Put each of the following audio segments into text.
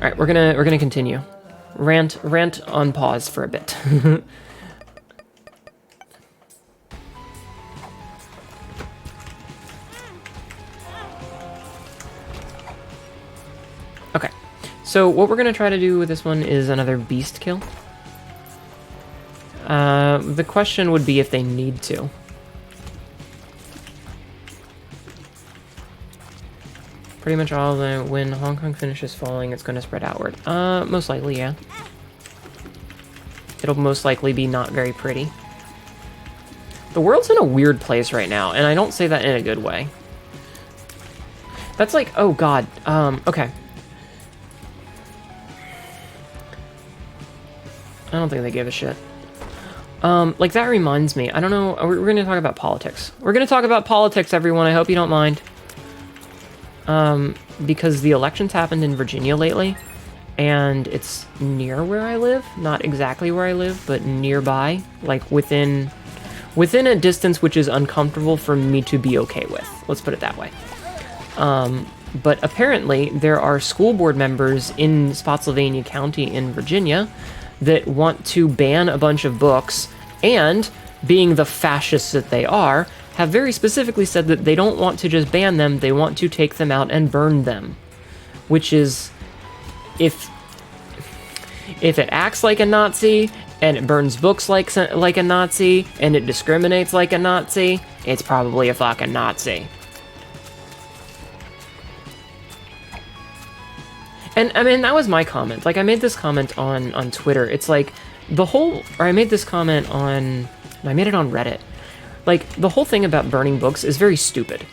right, we're gonna continue. Rant on pause for a bit. Okay, so what we're gonna try to do with this one is another beast kill. The question would be if they need to. Pretty much all the when Hong Kong finishes falling, it's going to spread outward. Most likely, yeah. It'll most likely be not very pretty. The world's in a weird place right now, and I don't say that in a good way. That's like, oh god, okay. I don't think they give a shit. Like, that reminds me, I don't know, we're going to talk about politics. We're going to talk about politics, everyone, I hope you don't mind. Because the elections happened in Virginia lately, and it's near where I live. Not exactly where I live, but nearby. Like, within a distance which is uncomfortable for me to be okay with. Let's put it that way. But apparently, there are school board members in Spotsylvania County in Virginia that want to ban a bunch of books, and, being the fascists that they are, have very specifically said that they don't want to just ban them, they want to take them out and burn them. Which is, if it acts like a Nazi, and it burns books like a Nazi, and it discriminates like a Nazi, it's probably a fucking Nazi. And, I mean, that was my comment. Like, I made this comment on Twitter. It's like, I made this comment on, I made it on Reddit. Like, the whole thing about burning books is very stupid.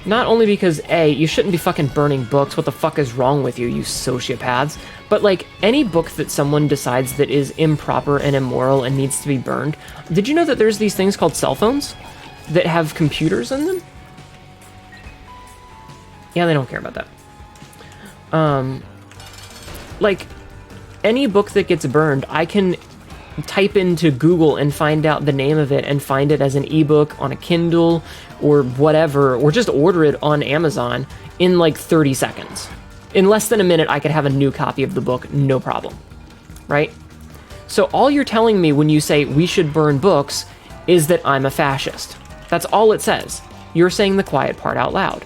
Not only because, A, you shouldn't be fucking burning books, what the fuck is wrong with you, you sociopaths, but, like, any book that someone decides that is improper and immoral and needs to be burned, did you know that there's these things called cell phones that have computers in them? Yeah, they don't care about that. Like, any book that gets burned, I can type into Google and find out the name of it and find it as an ebook on a Kindle or whatever, or just order it on Amazon in like 30 seconds. In less than a minute, I could have a new copy of the book, no problem. Right? So all you're telling me when you say we should burn books is that I'm a fascist. That's all it says. You're saying the quiet part out loud.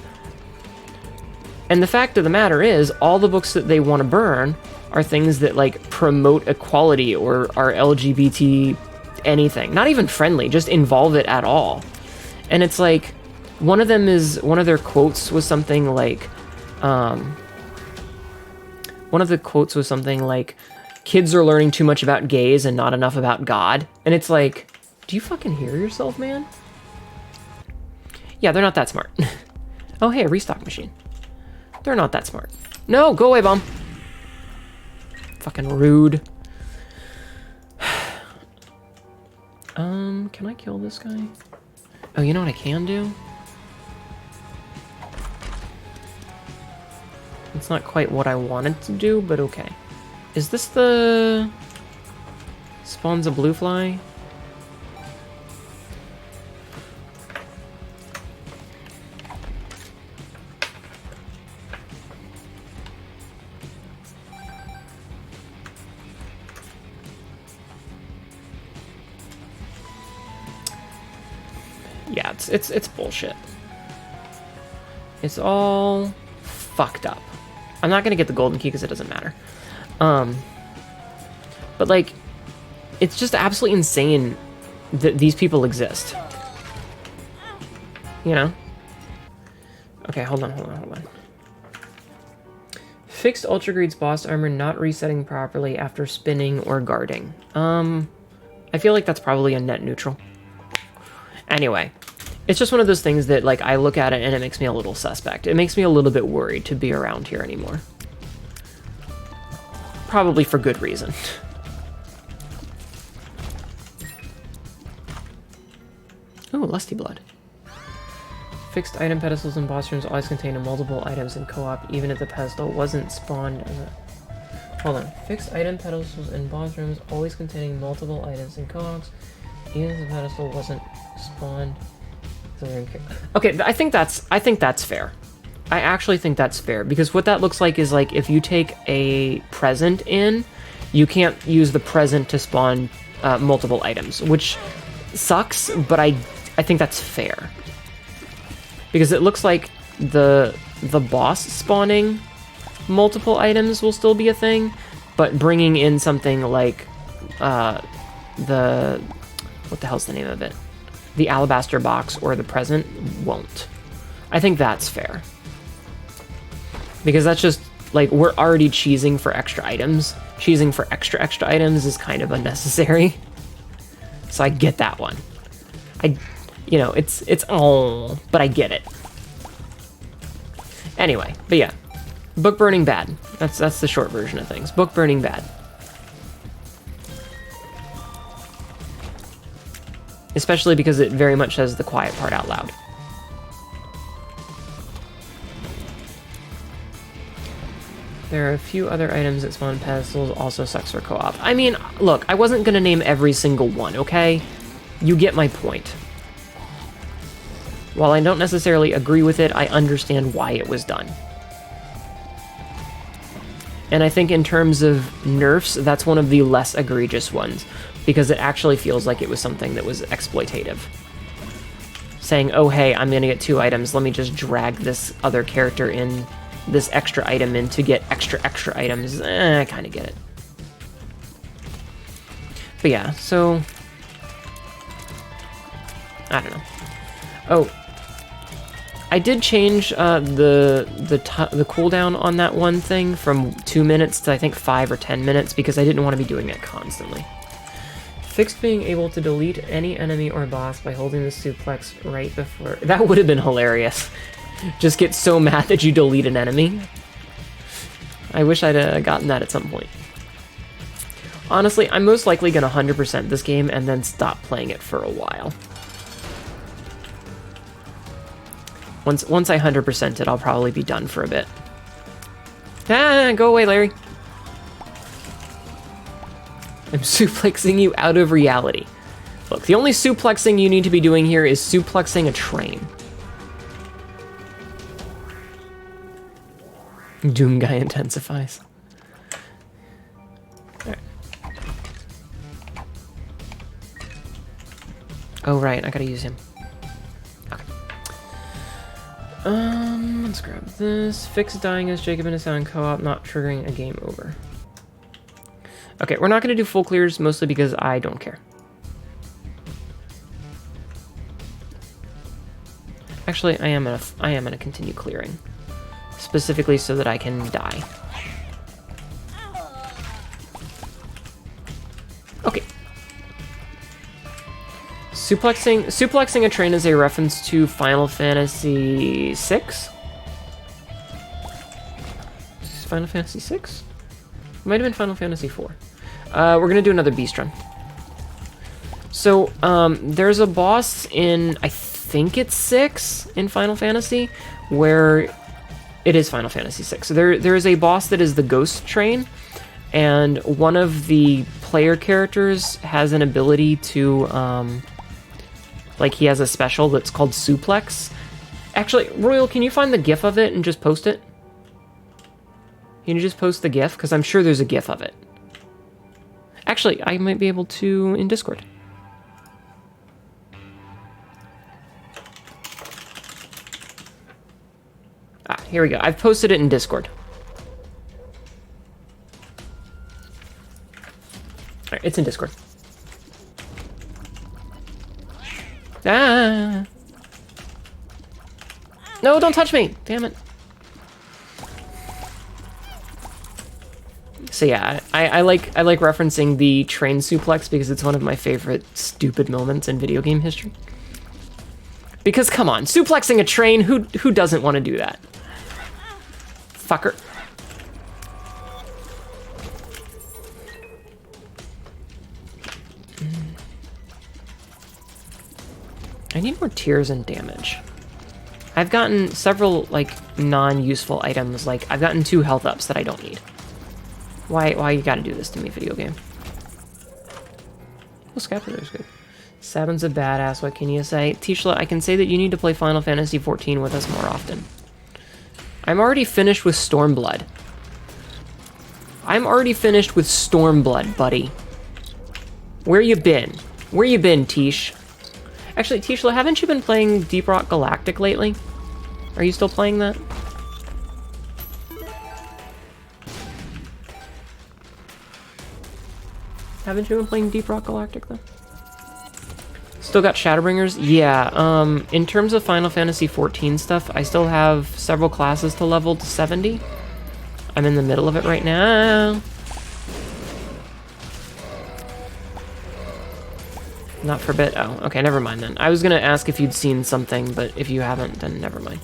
And the fact of the matter is, all the books that they want to burn are things that, like, promote equality or are LGBT anything. Not even friendly, just involve it at all. And it's like, one of their quotes was something like, kids are learning too much about gays and not enough about God. And it's like, do you fucking hear yourself, man? Yeah, they're not that smart. Oh, hey, a restock machine. They're not that smart. No, go away, bomb. Fucking rude. Can I kill this guy? Oh, you know what I can do? It's not quite what I wanted to do, but okay. Is this the... spawns a blue fly? Yeah, it's bullshit. It's all fucked up. I'm not gonna get the golden key because it doesn't matter. But like, it's just absolutely insane that these people exist. You know? Okay, hold on. Fixed Ultra Greed's boss armor not resetting properly after spinning or guarding. I feel like that's probably a net neutral. Anyway, it's just one of those things that, like, I look at it and it makes me a little suspect. It makes me a little bit worried to be around here anymore. Probably for good reason. Oh, Lusty Blood. Fixed item pedestals in boss rooms always contain multiple items in co-op, even if the pedestal wasn't spawned as a... Hold on. Fixed item pedestals in boss rooms always containing multiple items in co-ops, even if the pedestal wasn't spawned. Okay, I think that's fair. I actually think that's fair, because what that looks like is like if you take a present in, you can't use the present to spawn multiple items, which sucks, but I think that's fair. Because it looks like the boss spawning multiple items will still be a thing, but bringing in something like what the hell's the name of it? The alabaster box or the present won't. I think that's fair. Because that's just, like, we're already cheesing for extra items. Cheesing for extra items is kind of unnecessary. So I get that one. You know, it's oh, but I get it. Anyway, but yeah. Book burning bad. That's the short version of things. Book burning bad. Especially because it very much says the quiet part out loud. There are a few other items that spawn pedestals, also sucks for co-op. I mean, look, I wasn't gonna name every single one, okay? You get my point. While I don't necessarily agree with it, I understand why it was done. And I think in terms of nerfs, that's one of the less egregious ones, because it actually feels like it was something that was exploitative. Saying, oh hey, I'm gonna get 2 items, let me just drag this other character in, this extra item in to get extra items. I kind of get it. But yeah, so I don't know. Oh, I did change the cooldown on that one thing from 2 minutes to I think 5 or 10 minutes because I didn't want to be doing it constantly. Fixed being able to delete any enemy or boss by holding the suplex right before. That would have been hilarious. Just get so mad that you delete an enemy. I wish I'd gotten that at some point. Honestly, I'm most likely gonna 100% this game and then stop playing it for a while. Once I 100% it, I'll probably be done for a bit. Ah, go away, Larry. I'm suplexing you out of reality. Look, the only suplexing you need to be doing here is suplexing a train. Doom guy intensifies. Alright. Oh, right, I gotta use him. Okay. Let's grab this. Fix dying as Jacob in a sound co-op, not triggering a game over. Okay, we're not gonna do full clears, mostly because I don't care. Actually, I am gonna continue clearing. Specifically so that I can die. Okay. Suplexing a train is a reference to Final Fantasy VI? Final Fantasy VI? It might have been Final Fantasy IV. We're gonna do another beast run. So, there's a boss in, I think it's 6 in Final Fantasy, where it is Final Fantasy VI. So there is a boss that is the ghost train, and one of the player characters has an ability to, like he has a special that's called suplex. Actually, Royal, can you find the GIF of it and just post it? Can you just post the GIF? Because I'm sure there's a GIF of it. Actually, I might be able to in Discord. Ah, here we go. I've posted it in Discord. Alright, it's in Discord. Ah! No, don't touch me! Damn it. So yeah, I like referencing the train suplex because it's one of my favorite stupid moments in video game history. Because come on, suplexing a train, who doesn't want to do that? Fucker. I need more tears and damage. I've gotten several, like, non-useful items, like, I've gotten 2 health ups that I don't need. Why you gotta do this to me, video game? Oh, Scapular's good. Sabin's a badass, what can you say? Tishla, I can say that you need to play Final Fantasy XIV with us more often. I'm already finished with Stormblood. I'm already finished with Stormblood, buddy. Where you been? Where you been, Tish? Actually, Tishla, haven't you been playing Deep Rock Galactic lately? Are you still playing that? Haven't you been playing Deep Rock Galactic, though? Still got Shadowbringers? Yeah, in terms of Final Fantasy XIV stuff, I still have several classes to level to 70. I'm in the middle of it right now. Not for a bit. Oh, okay, never mind then. I was gonna ask if you'd seen something, but if you haven't, then never mind.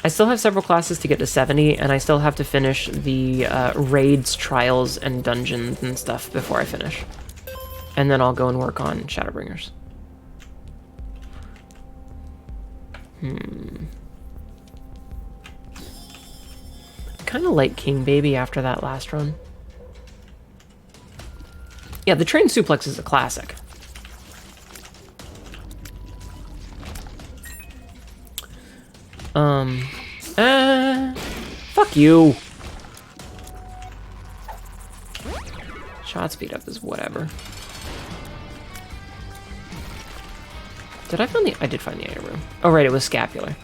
I still have several classes to get to 70, and I still have to finish the raids, trials, and dungeons and stuff before I finish. And then I'll go and work on Shadowbringers. Kind of like King Baby after that last run. Yeah, the train suplex is a classic. Fuck you. Shot speed up is whatever. Did I find the... I did find the item room. Oh, right, it was scapular.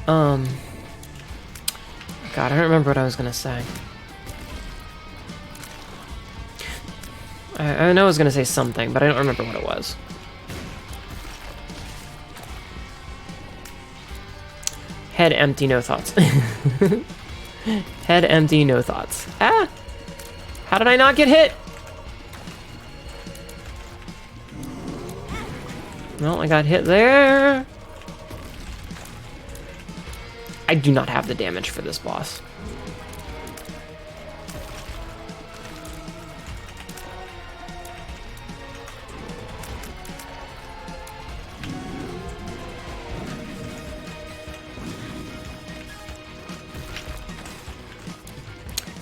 God, I don't remember what I was gonna say. I know I was gonna say something, but I don't remember what it was. Head empty, no thoughts. Head empty, no thoughts. Ah! How did I not get hit? No, I got hit there. I do not have the damage for this boss.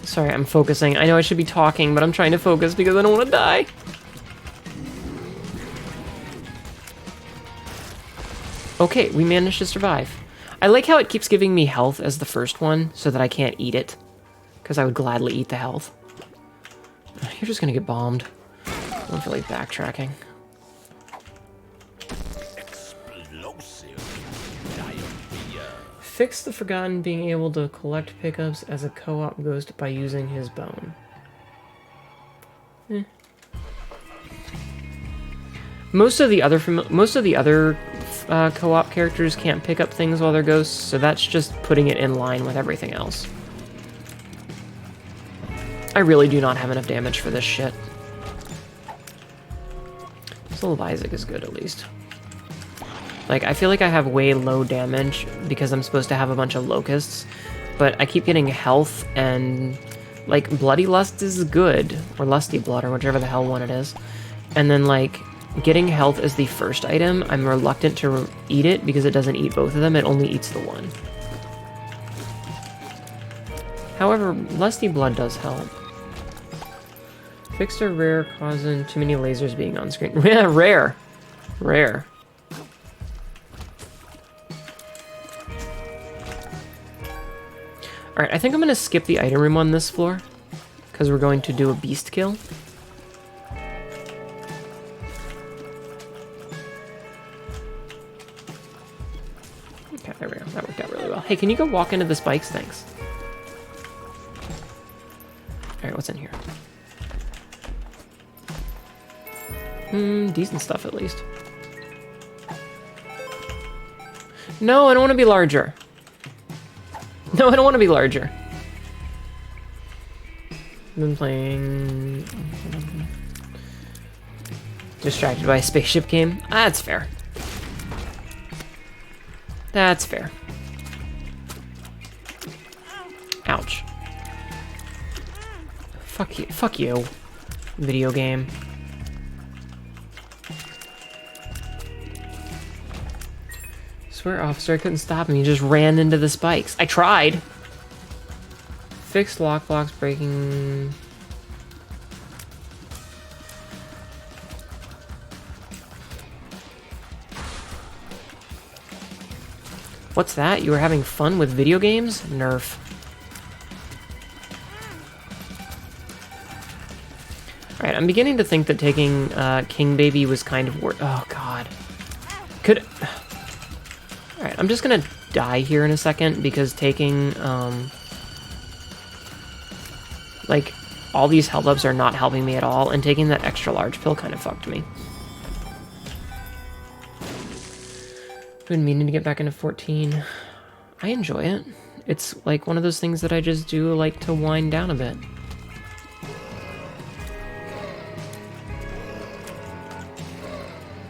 Sorry, I'm focusing. I know I should be talking, but I'm trying to focus because I don't want to die. Okay, we managed to survive. I like how it keeps giving me health as the first one, so that I can't eat it. Because I would gladly eat the health. You're just gonna get bombed. I don't feel like backtracking. Fix the Forgotten being able to collect pickups as a co-op ghost by using his bone. Most of the other co-op characters can't pick up things while they're ghosts, so that's just putting it in line with everything else. I really do not have enough damage for this shit. Soul of Isaac is good, at least. Like, I feel like I have way low damage because I'm supposed to have a bunch of locusts, but I keep getting health and, like, Bloody Lust is good, or Lusty Blood, or whichever the hell one it is. And then, like, getting health as the first item, I'm reluctant to eat it because it doesn't eat both of them, it only eats the one. However, Lusty Blood does help. Fixed a rare causing too many lasers being on screen. Yeah, rare. Rare. Alright, I think I'm going to skip the item room on this floor, because we're going to do a beast kill. Okay, there we go. That worked out really well. Hey, can you go walk into the spikes? Thanks. Alright, what's in here? Decent stuff at least. No, I don't want to be larger. No, I don't want to be larger. I've been playing... Distracted by a spaceship game? Ah, that's fair. That's fair. Ouch. Fuck you. Fuck you. Video game. Swear, officer, I couldn't stop him. He just ran into the spikes. I tried. Fixed lock blocks breaking. What's that? You were having fun with video games? Nerf. Alright, I'm beginning to think that taking King Baby was kind of worth. Oh, God. Could. Alright, I'm just gonna die here in a second because taking, like, all these health ups are not helping me at all, and taking that extra large pill kind of fucked me. Been meaning to get back into 14. I enjoy it. It's like one of those things that I just do like to wind down a bit.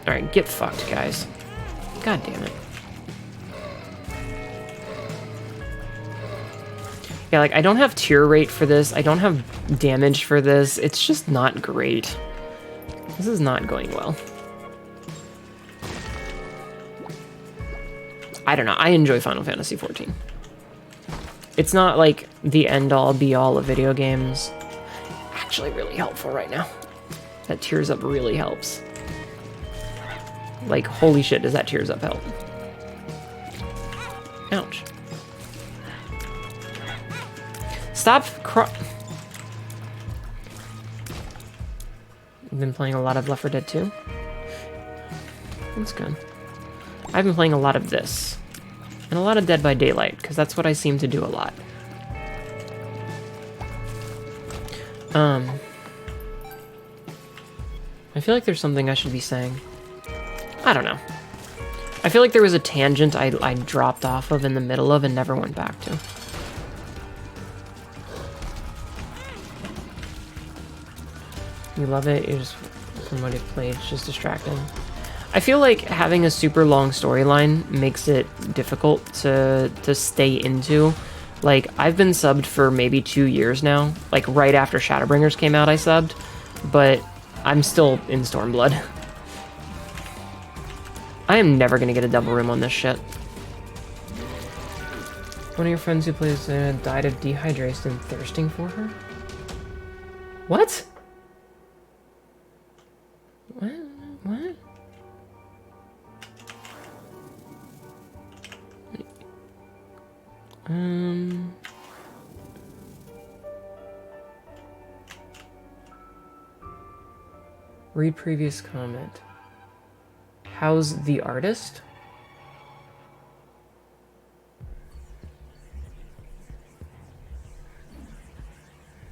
Alright, get fucked, guys. God damn it. Yeah, like, I don't have tear rate for this. I don't have damage for this. It's just not great. This is not going well. I don't know. I enjoy Final Fantasy XIV. It's not like the end-all, be-all of video games. Actually really helpful right now. That tears up really helps. Like, holy shit, does that tears up help. Ouch. Stop I've been playing a lot of Left 4 Dead 2. That's good. I've been playing a lot of this. And a lot of Dead by Daylight, because that's what I seem to do a lot. I feel like there's something I should be saying. I don't know. I feel like there was a tangent I dropped off of in the middle of and never went back to. You love it, you just, from what it played, it's just distracting. I feel like having a super long storyline makes it difficult to stay into. Like, I've been subbed for maybe 2 years now. Like, right after Shadowbringers came out, I subbed. But I'm still in Stormblood. I am never gonna get a double room on this shit. One of your friends who plays died of dehydration and thirsting for her? What? What? What? Read previous comment. How's the artist?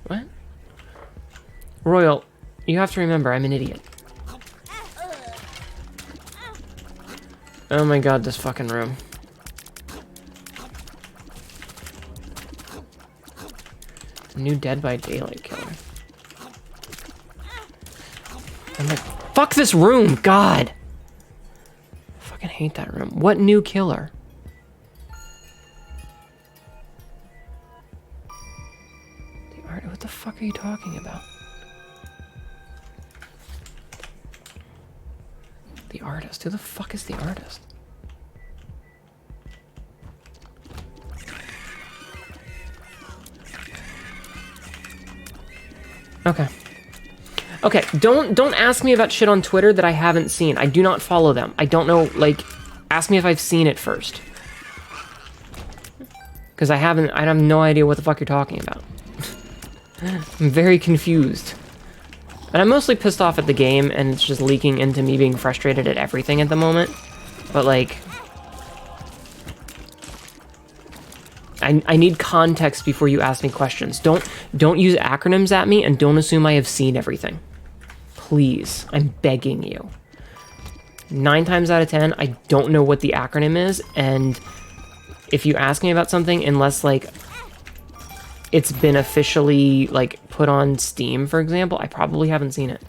What? Royal, you have to remember, I'm an idiot. Oh my god, this fucking room. New Dead by Daylight killer. I'm like, fuck this room, God! I fucking hate that room. What new killer? The art, what the fuck are you talking about? The artist, who the fuck is the artist? Okay. Okay, don't ask me about shit on Twitter that I haven't seen. I do not follow them. I don't know, like, ask me if I've seen it first. Because I have no idea what the fuck you're talking about. I'm very confused. And I'm mostly pissed off at the game, and it's just leaking into me being frustrated at everything at the moment. But, like, I need context before you ask me questions. Don't use acronyms at me, and don't assume I have seen everything. Please, I'm begging you. 9 times out of 10, I don't know what the acronym is, and if you ask me about something, unless, like, it's been officially, like, put on Steam, for example, I probably haven't seen it.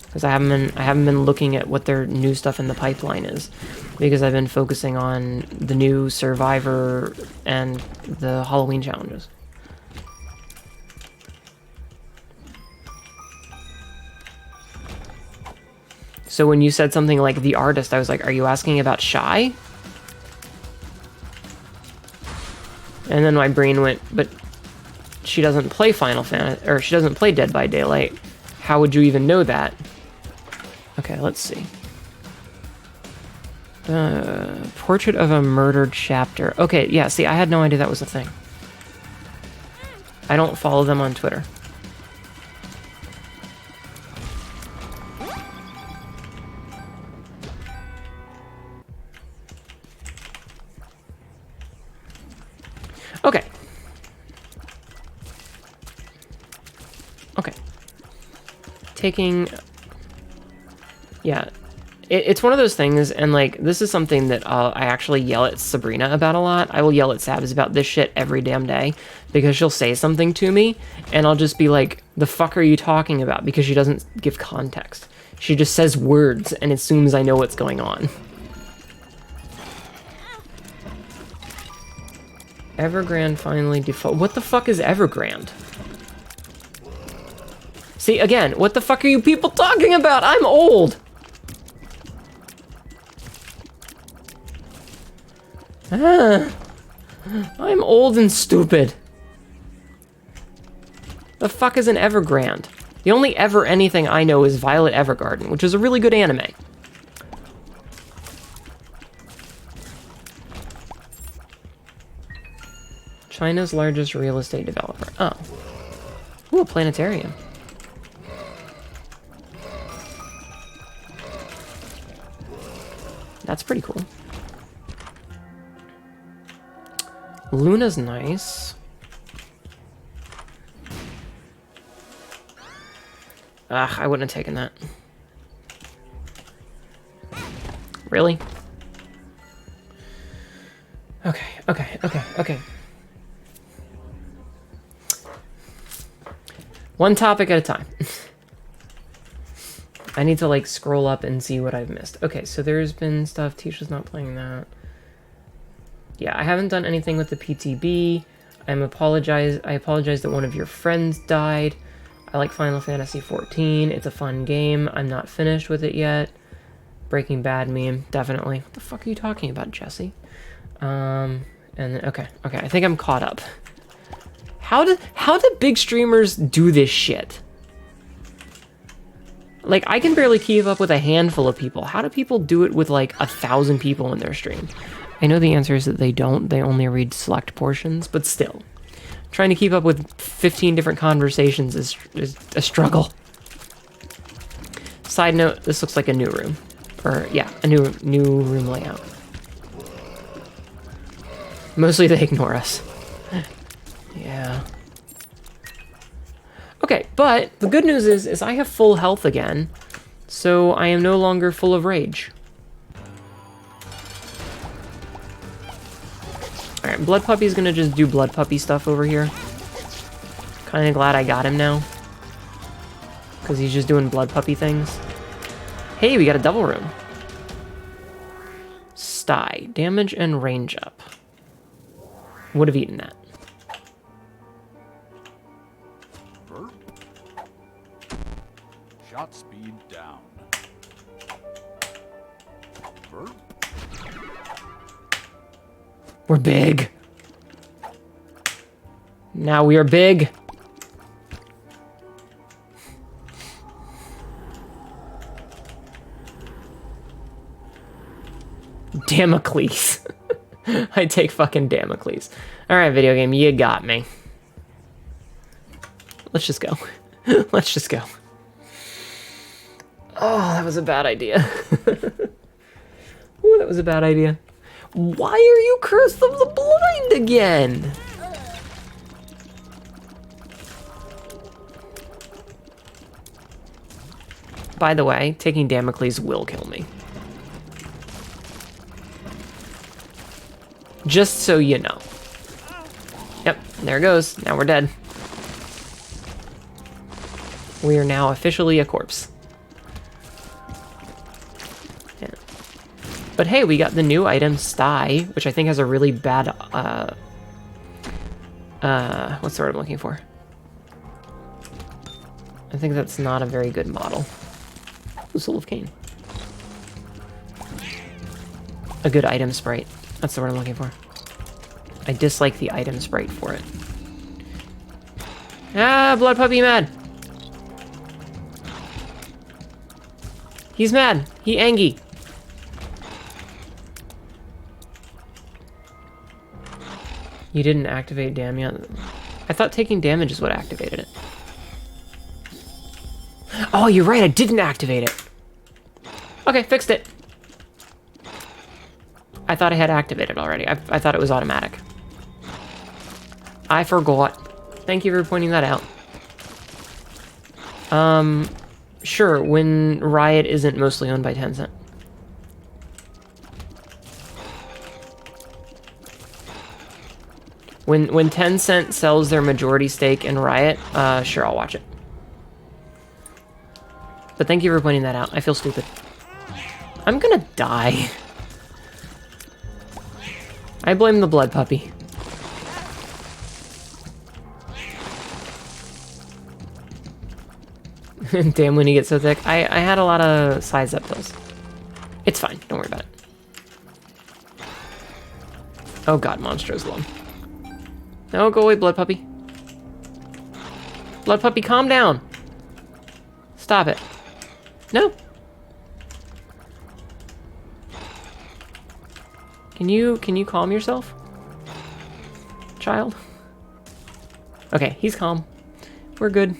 Because I haven't been looking at what their new stuff in the pipeline is. Because I've been focusing on the new Survivor and the Halloween challenges. So when you said something like the artist, I was like, are you asking about Shy? And then my brain went, but she doesn't play Final Fantasy, or she doesn't play Dead by Daylight. How would you even know that? Okay, let's see. Portrait of a Murdered Chapter. Okay, yeah, see, I had no idea that was a thing. I don't follow them on Twitter. Okay. Okay. Taking... Yeah. It's one of those things, and, like, this is something that I actually yell at Sabrina about a lot. I will yell at Sabs about this shit every damn day, because she'll say something to me, and I'll just be like, the fuck are you talking about? Because she doesn't give context. She just says words and assumes I know what's going on. Evergrande finally default. What the fuck is Evergrande? See, again, what the fuck are you people talking about? I'm old! I'm old and stupid. The fuck is an Evergrande? The only ever anything I know is Violet Evergarden, which is a really good anime. China's largest real estate developer. Oh. Ooh, a planetarium. That's pretty cool. Luna's nice. Ugh, I wouldn't have taken that. Really? Okay. One topic at a time. I need to, like, scroll up and see what I've missed. Okay, so there's been stuff. Tisha's not playing that. Yeah, I haven't done anything with the PTB. I apologize that one of your friends died. I like Final Fantasy XIV. It's a fun game. I'm not finished with it yet. Breaking Bad meme, definitely. What the fuck are you talking about, Jesse? And then, okay, I think I'm caught up. How do big streamers do this shit? Like, I can barely keep up with a handful of people. How do people do it with, like, 1,000 people in their stream? I know the answer is that they don't. They only read select portions, but still. Trying to keep up with 15 different conversations is a struggle. Side note, this looks like a new room. Or, yeah, a new room layout. Mostly they ignore us. Yeah. Okay, but the good news is I have full health again, so I am no longer full of rage. Alright, Blood Puppy's gonna just do Blood Puppy stuff over here. Kinda glad I got him now. Because he's just doing Blood Puppy things. Hey, we got a double room. Sty. Damage and range up. Would have eaten that. Shot speed down. We're big. Now we are big. Damocles. I take fucking Damocles. Alright, video game, you got me. Let's just go. Let's just go. Oh, that was a bad idea. Ooh, that was a bad idea. Why are you Curse of the Blind again? By the way, taking Damocles will kill me. Just so you know. Yep, there it goes. Now we're dead. We are now officially a corpse. Yeah. But hey, we got the new item, Sty, which I think has a really bad, what's the word I'm looking for? I think that's not a very good model. Ooh, Soul of Cain. A good item sprite. That's the word I'm looking for. I dislike the item sprite for it. Ah, Blood Puppy mad. He's mad. He angry. You didn't activate Dam yet? I thought taking damage is what activated it. Oh, you're right, I didn't activate it. Okay, fixed it. I thought I had activated already. I thought it was automatic. I forgot. Thank you for pointing that out. Sure, when Riot isn't mostly owned by Tencent. When Tencent sells their majority stake in Riot, sure, I'll watch it. But thank you for pointing that out. I feel stupid. I'm gonna die. I blame the Blood Puppy. Damn, when he gets so thick. I had a lot of size up pills. It's fine, don't worry about it. Oh god, Monstro's low. No, go away, Blood Puppy. Blood Puppy, calm down. Stop it. No. Can you calm yourself? Child? Okay, he's calm. We're good.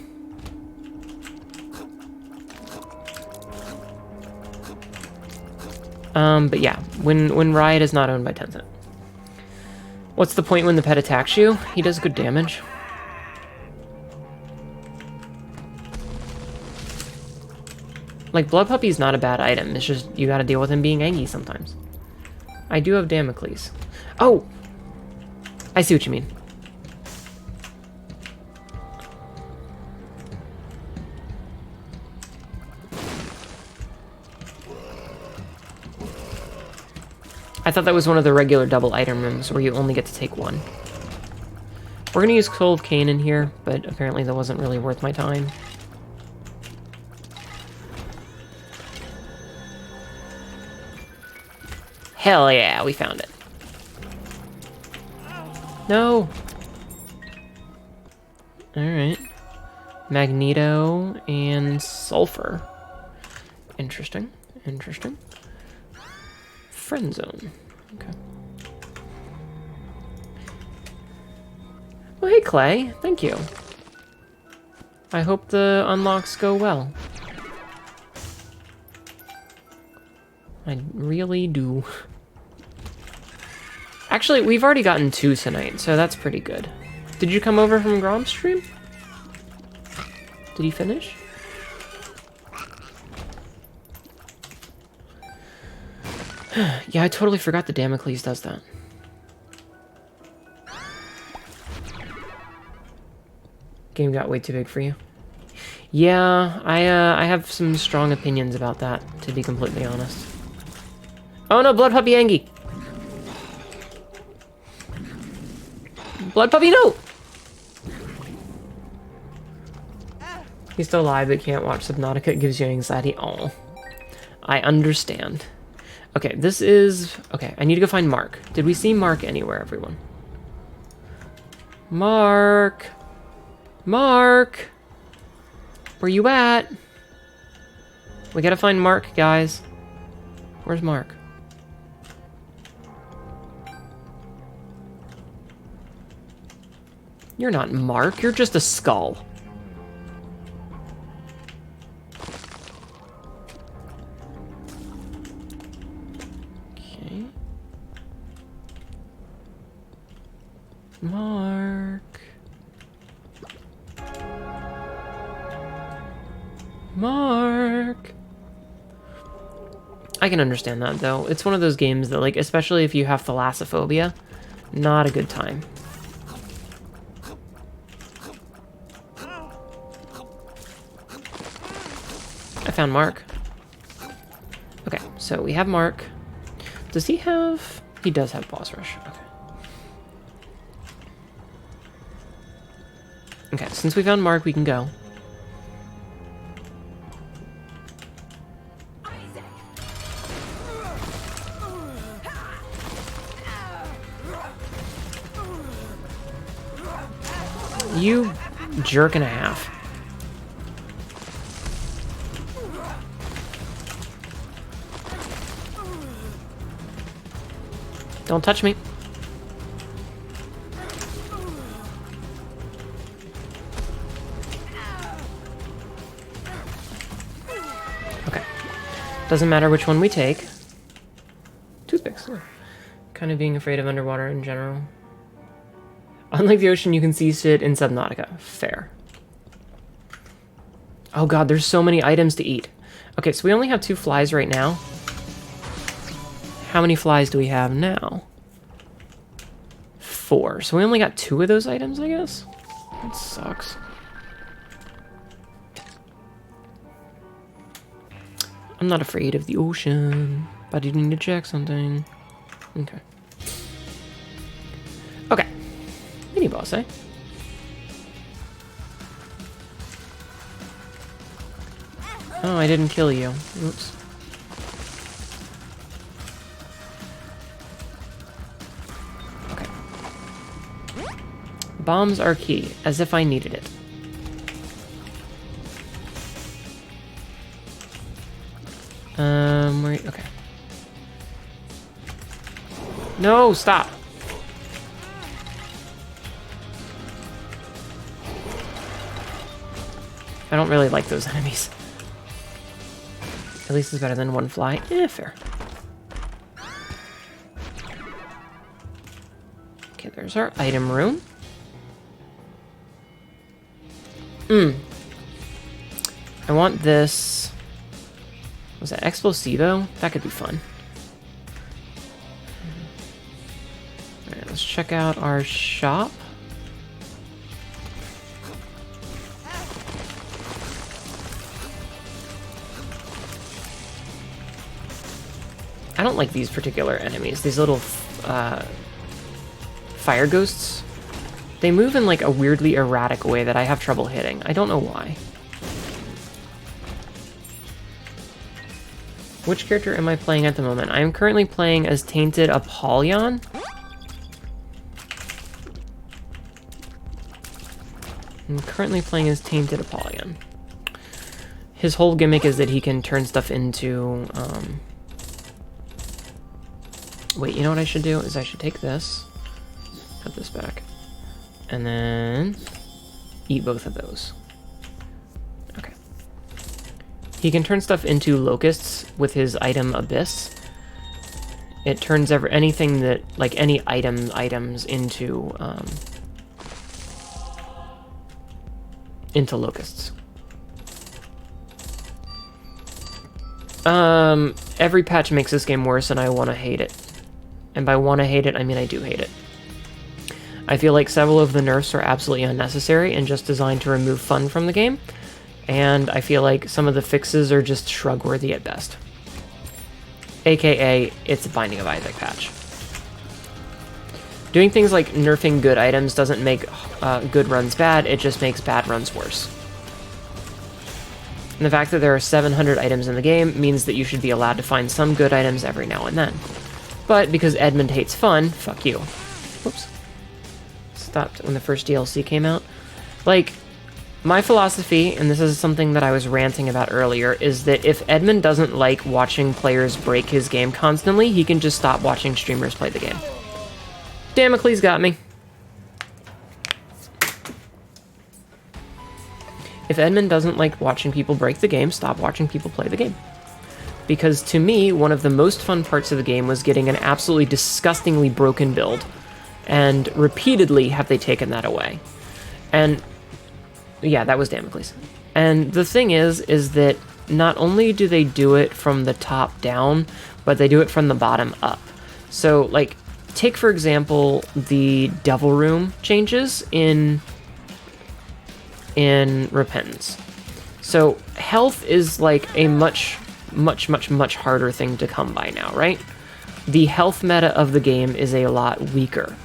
But yeah, when Riot is not owned by Tencent. What's the point when the pet attacks you? He does good damage. Like, Blood Puppy's not a bad item. It's just, you gotta deal with him being angry sometimes. I do have Damocles. Oh! I see what you mean. I thought that was one of the regular double item rooms where you only get to take one. We're gonna use Soul of Cain in here, but apparently that wasn't really worth my time. Hell yeah, we found it. No! Alright. Magneto and Sulfur. Interesting. Interesting. Friend zone. Okay. Oh, hey, Clay. Thank you. I hope the unlocks go well. I really do. Actually, we've already gotten 2 tonight, so that's pretty good. Did you come over from Grom's stream? Did he finish? Yeah, I totally forgot the Damocles does that. Game got way too big for you. Yeah, I have some strong opinions about that, to be completely honest. Oh no, Blood Puppy Angie! Blood Puppy, no! He's still alive, but can't watch Subnautica. It gives you anxiety. Oh, I understand. Okay, this is... Okay, I need to go find Mark. Did we see Mark anywhere, everyone? Mark! Mark! Where you at? We gotta find Mark, guys. Where's Mark? You're not Mark, you're just a skull. Okay. Mark. Mark. I can understand that, though. It's one of those games that, like, especially if you have thalassophobia, not a good time. I found Mark. Okay, so we have Mark. Does he have... He does have boss rush. Okay. Okay, since we found Mark, we can go. You jerk and a half. Don't touch me. Okay. Doesn't matter which one we take. Toothpicks. Kind of being afraid of underwater in general. Unlike the ocean, you can see shit in Subnautica. Fair. Oh god, there's so many items to eat. Okay, so we only have 2 flies right now. How many flies do we have now? 4. So we only got 2 of those items, I guess? That sucks. I'm not afraid of the ocean, but I need to check something. Okay. Okay. Mini boss, eh? Oh, I didn't kill you. Oops. Okay. Bombs are key, as if I needed it. Okay. No, stop! I don't really like those enemies. At least it's better than 1 fly. Eh, fair. Okay, there's our item room. I want this... Was that Explosivo? That could be fun. Alright, let's check out our shop. I don't like these particular enemies. These little fire ghosts. They move in like a weirdly erratic way that I have trouble hitting. I don't know why. Which character am I playing at the moment? I am currently playing as Tainted Apollyon. I'm currently playing as Tainted Apollyon. His whole gimmick is that he can turn stuff into... Wait, you know what I should do? Is I should take this, put this back, and then eat both of those. Okay. He can turn stuff into locusts with his item Abyss. It turns anything that, like any items into locusts. Every patch makes this game worse and I want to hate it. And by want to hate it, I mean I do hate it. I feel like several of the nerfs are absolutely unnecessary and just designed to remove fun from the game. And I feel like some of the fixes are just shrug-worthy at best. AKA, it's a Binding of Isaac patch. Doing things like nerfing good items doesn't make good runs bad, it just makes bad runs worse. And the fact that there are 700 items in the game means that you should be allowed to find some good items every now and then. But because Edmund hates fun, fuck you. Whoops. Stopped when the first DLC came out. Like, my philosophy, and this is something that I was ranting about earlier, is that if Edmund doesn't like watching players break his game constantly, he can just stop watching streamers play the game. Damocles got me. If Edmund doesn't like watching people break the game, stop watching people play the game. Because to me, one of the most fun parts of the game was getting an absolutely disgustingly broken build. And repeatedly have they taken that away. And yeah, that was Damocles. And the thing is that not only do they do it from the top down, but they do it from the bottom up. So, like, take for example the Devil Room changes in Repentance. So health is like a much harder thing to come by now, right? The health meta of the game is a lot weaker.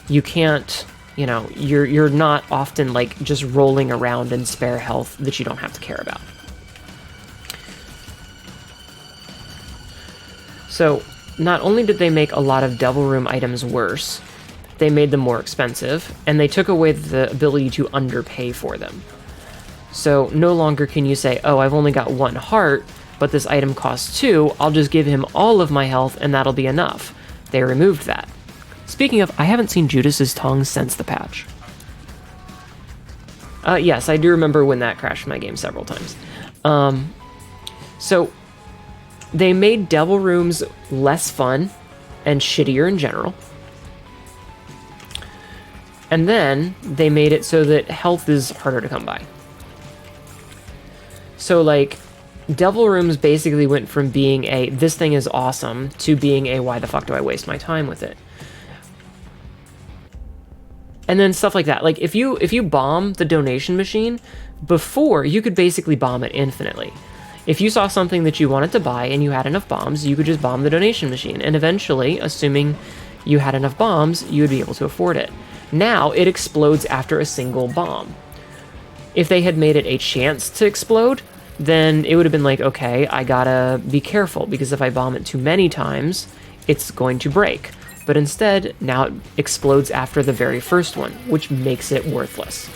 You can't, you know, you're not often like just rolling around in spare health that you don't have to care about. So not only did they make a lot of Devil Room items worse, they made them more expensive, and they took away the ability to underpay for them. So no longer can you say, oh, I've only got 1 heart, but this item costs 2, I'll just give him all of my health and that'll be enough. They removed that. Speaking of, I haven't seen Judas's tongue since the patch. Yes, I do remember when that crashed my game several times. So they made Devil Rooms less fun and shittier in general. And then they made it so that health is harder to come by. So, like, Devil Rooms basically went from being a, this thing is awesome, to being a, why the fuck do I waste my time with it? And then stuff like that. Like, if you bomb the donation machine, before, you could basically bomb it infinitely. If you saw something that you wanted to buy and you had enough bombs, you could just bomb the donation machine. And eventually, assuming you had enough bombs, you would be able to afford it. Now, it explodes after a single bomb. If they had made it a chance to explode, then it would have been like, okay, I gotta be careful, because if I bomb it too many times, it's going to break. But instead, now it explodes after the very first one, which makes it worthless.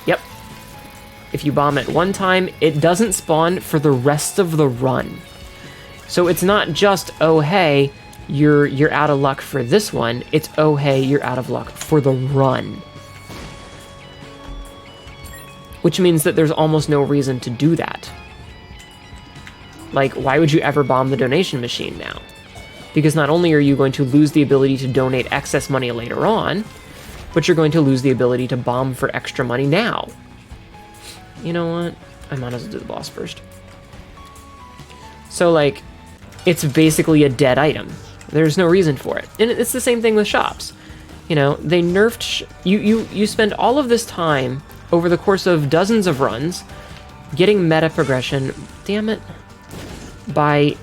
Yep. If you bomb it 1 time, it doesn't spawn for the rest of the run. So it's not just, oh hey, you're out of luck for this one, it's oh hey, you're out of luck for the run. Which means that there's almost no reason to do that. Like, why would you ever bomb the donation machine now? Because not only are you going to lose the ability to donate excess money later on, but you're going to lose the ability to bomb for extra money now. You know what? I might as well do the boss first. So, like, it's basically a dead item. There's no reason for it. And it's the same thing with shops. You know, they nerfed... You spend all of this time over the course of dozens of runs getting meta progression, damn it, by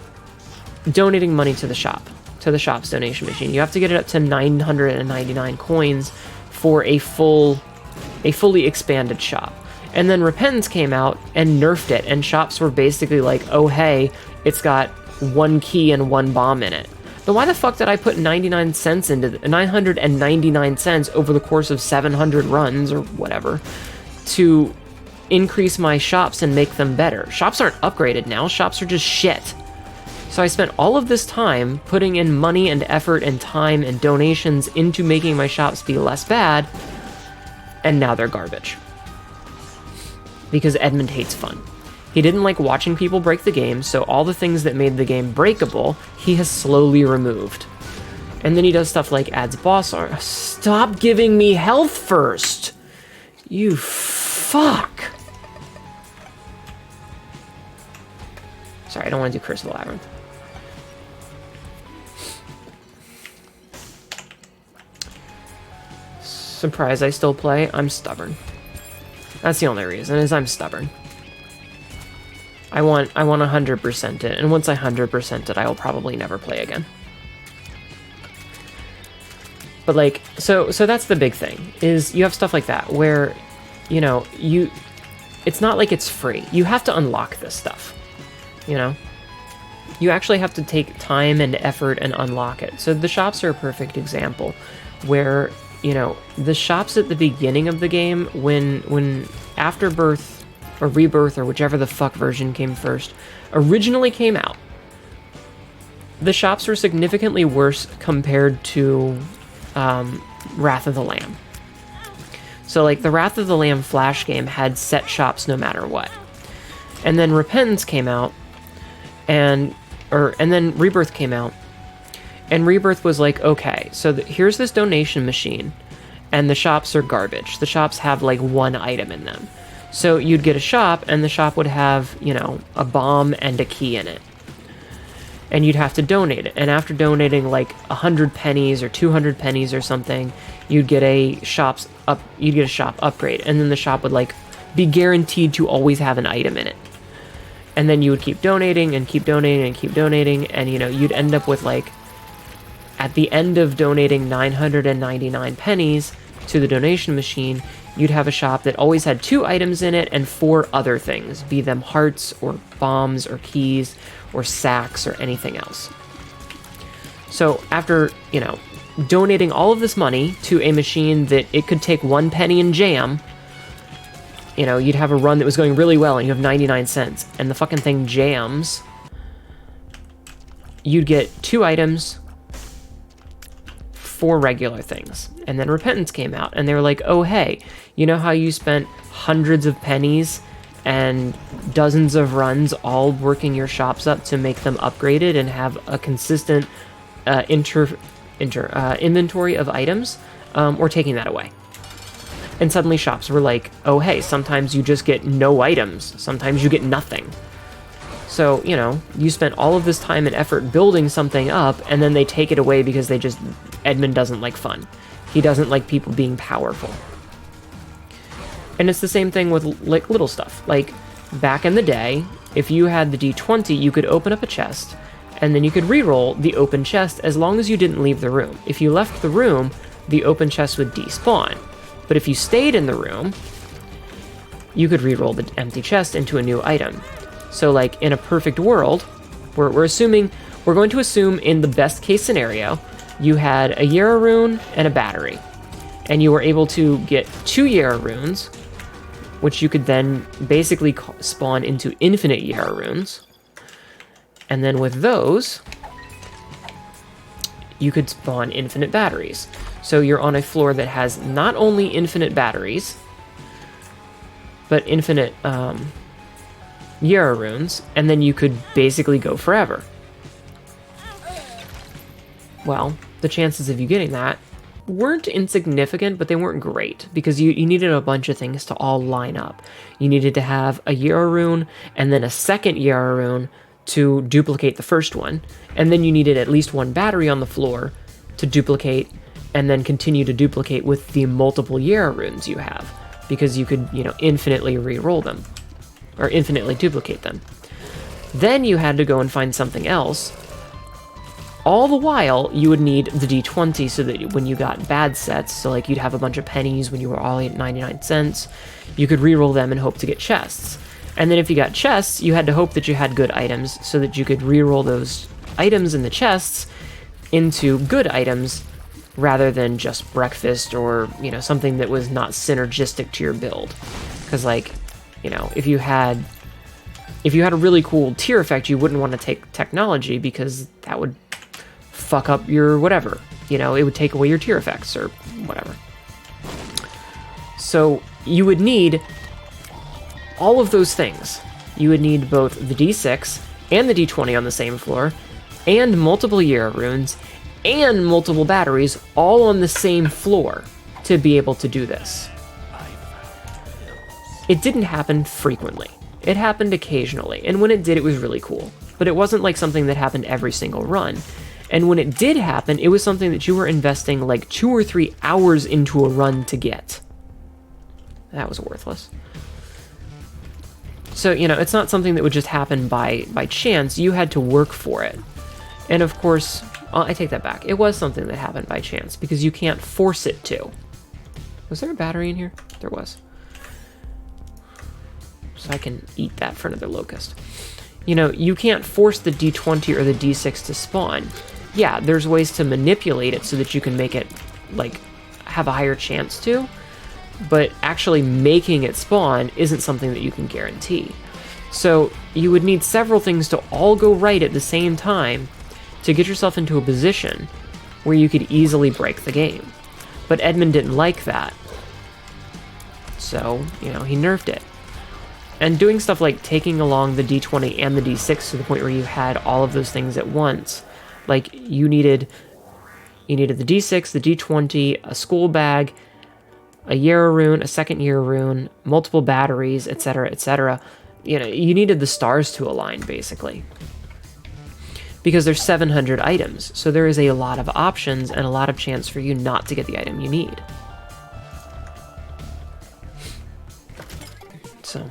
donating money to the shop, to the shop's donation machine. You have to get it up to 999 coins for a fully expanded shop. And then Repentance came out and nerfed it, and shops were basically like, oh hey, it's got 1 key and 1 bomb in it. Then why the fuck did I put 99 cents into 999 cents over the course of 700 runs or whatever to increase my shops and make them better? Shops aren't upgraded now, shops are just shit. So I spent all of this time putting in money and effort and time and donations into making my shops be less bad, and now they're garbage. Because Edmund hates fun. He didn't like watching people break the game, so all the things that made the game breakable, he has slowly removed. And then he does stuff like adds boss art. Stop giving me health first! You fuck! Sorry, I don't want to do Curse of the Labyrinth. Surprise, I still play. I'm stubborn. That's the only reason, is I'm stubborn. I want 100% it, and once I 100% it, I will probably never play again. But like, so that's the big thing, is you have stuff like that, where, you know, it's not like it's free. You have to unlock this stuff, you know? You actually have to take time and effort and unlock it. So the shops are a perfect example, where, you know, the shops at the beginning of the game, when Afterbirth or Rebirth or whichever the fuck version came first, originally came out, the shops were significantly worse compared to Wrath of the Lamb. So like the Wrath of the Lamb Flash game had set shops no matter what. And then Repentance came out, and then Rebirth came out, and Rebirth was like, okay, so here's this donation machine, and the shops are garbage. The shops have like 1 item in them. So you'd get a shop, and the shop would have, you know, a bomb and a key in it. And you'd have to donate it. And after donating like 100 pennies or 200 pennies or something, you'd get a shop upgrade. And then the shop would like be guaranteed to always have an item in it. And then you would keep donating and keep donating and keep donating, and you know, you'd end up with like, at the end of donating 999 pennies to the donation machine, you'd have a shop that always had 2 items in it and 4 other things, be them hearts or bombs or keys or sacks or anything else. So after, you know, donating all of this money to a machine that it could take 1 penny and jam, you know, you'd have a run that was going really well and you have 99 cents, and the fucking thing jams, you'd get 2 items, 4 regular things. And then Repentance came out, and they were like, oh, hey, you know how you spent hundreds of pennies and dozens of runs all working your shops up to make them upgraded and have a consistent inventory of items? We're taking that away. And suddenly shops were like, oh, hey, sometimes you just get no items. Sometimes you get nothing. So, you know, you spent all of this time and effort building something up, and then they take it away because Edmund doesn't like fun. He doesn't like people being powerful. And it's the same thing with, like, little stuff. Like, back in the day, if you had the D20, you could open up a chest, and then you could reroll the open chest as long as you didn't leave the room. If you left the room, the open chest would despawn. But if you stayed in the room, you could reroll the empty chest into a new item. So, like, in a perfect world, we're going to assume in the best case scenario, you had a Yara rune and a battery. And you were able to get 2 Yara runes, which you could then basically spawn into infinite Yara runes. And then with those, you could spawn infinite batteries. So you're on a floor that has not only infinite batteries, but infinite Yara runes, and then you could basically go forever. Well, the chances of you getting that weren't insignificant, but they weren't great, because you needed a bunch of things to all line up. You needed to have a Yara rune, and then a second Yara rune to duplicate the first one, and then you needed at least 1 battery on the floor to duplicate, and then continue to duplicate with the multiple Yara runes you have, because you could, you know, infinitely re-roll them, or infinitely duplicate them. Then you had to go and find something else. All the while, you would need the D20 so that when you got bad sets, so like you'd have a bunch of pennies when you were all at 99 cents, you could re-roll them and hope to get chests. And then if you got chests, you had to hope that you had good items so that you could re-roll those items in the chests into good items rather than just breakfast or, you know, something that was not synergistic to your build. Because, like, you know, if you had a really cool tier effect, you wouldn't want to take technology because that would fuck up your whatever. You know, it would take away your tier effects or whatever. So you would need all of those things. You would need both the D6 and the D20 on the same floor, and multiple Yara runes, and multiple batteries all on the same floor to be able to do this. It didn't happen frequently. It happened occasionally, and when it did, it was really cool. But it wasn't like something that happened every single run. And when it did happen, it was something that you were investing like 2 or 3 hours into a run to get. That was worthless. So, you know, it's not something that would just happen by chance. You had to work for it. And of course, I take that back. It was something that happened by chance because you can't force it to. Was there a battery in here? There was. So I can eat that for another locust. You know, you can't force the D20 or the D6 to spawn. Yeah, there's ways to manipulate it so that you can make it, like, have a higher chance to, but actually making it spawn isn't something that you can guarantee. So you would need several things to all go right at the same time to get yourself into a position where you could easily break the game. But Edmund didn't like that. So, you know, he nerfed it. And doing stuff like taking along the D20 and the D6 to the point where you had all of those things at once. Like, you needed the D6, the D20, a school bag, a Yara rune, a second Yara rune, multiple batteries, etc., etc. You know, you needed the stars to align, basically. Because there's 700 items, so there is a lot of options and a lot of chance for you not to get the item you need. So,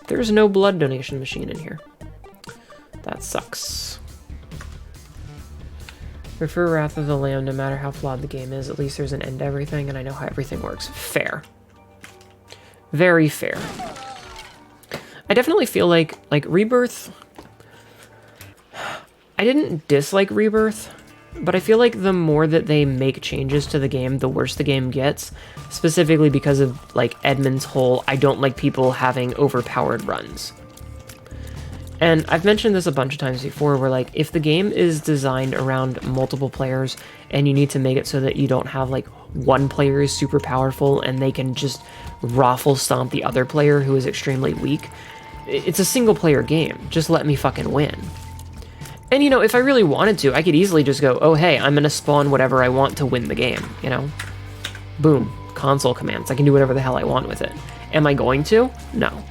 there's no blood donation machine in here. That sucks. Prefer Wrath of the Lamb, no matter how flawed the game is. At least there's an end to everything, and I know how everything works. Fair. Very fair. I definitely feel like Rebirth... I didn't dislike Rebirth, But I feel like the more that they make changes to the game, the worse the game gets, specifically because of, like, Edmund's whole, I don't like people having overpowered runs. And I've mentioned this a bunch of times before, where, like, if the game is designed around multiple players, and you need to make it so that you don't have, like, one player is super powerful, and they can just raffle stomp the other player who is extremely weak, it's a single-player game. Just let me fucking win. And, you know, if I really wanted to, I could easily just go, oh, hey, I'm going to spawn whatever I want to win the game, you know? Boom. Console commands. I can do whatever the hell I want with it. Am I going to? No.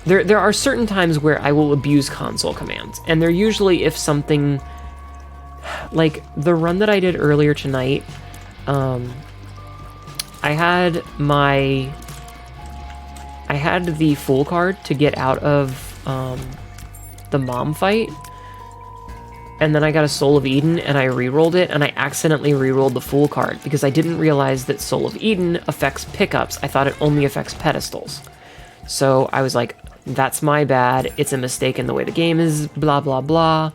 There are certain times where I will abuse console commands, and they're usually if something... Like, the run that I did earlier tonight, I had the full card to get out of, the mom fight, and then I got a Soul of Eden, and I re-rolled it, and I accidentally re-rolled the Fool card, because I didn't realize that Soul of Eden affects pickups. I thought it only affects pedestals. So I was like, that's my bad, it's a mistake in the way the game is, blah blah blah.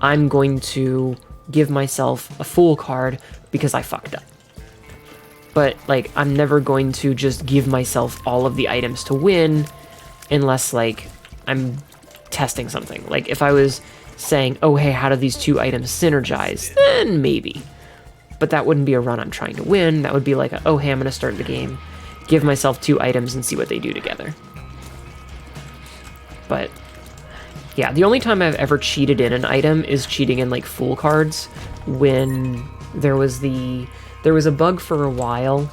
I'm going to give myself a Fool card because I fucked up. But, like, I'm never going to just give myself all of the items to win unless, like, I'm testing something. Like, if I was saying, oh, hey, how do these two items synergize? Then maybe. But that wouldn't be a run I'm trying to win. That would be like, oh, hey, I'm going to start the game, give myself two items and see what they do together. But, yeah, the only time I've ever cheated in an item is cheating in, like, Fool cards when there was a bug for a while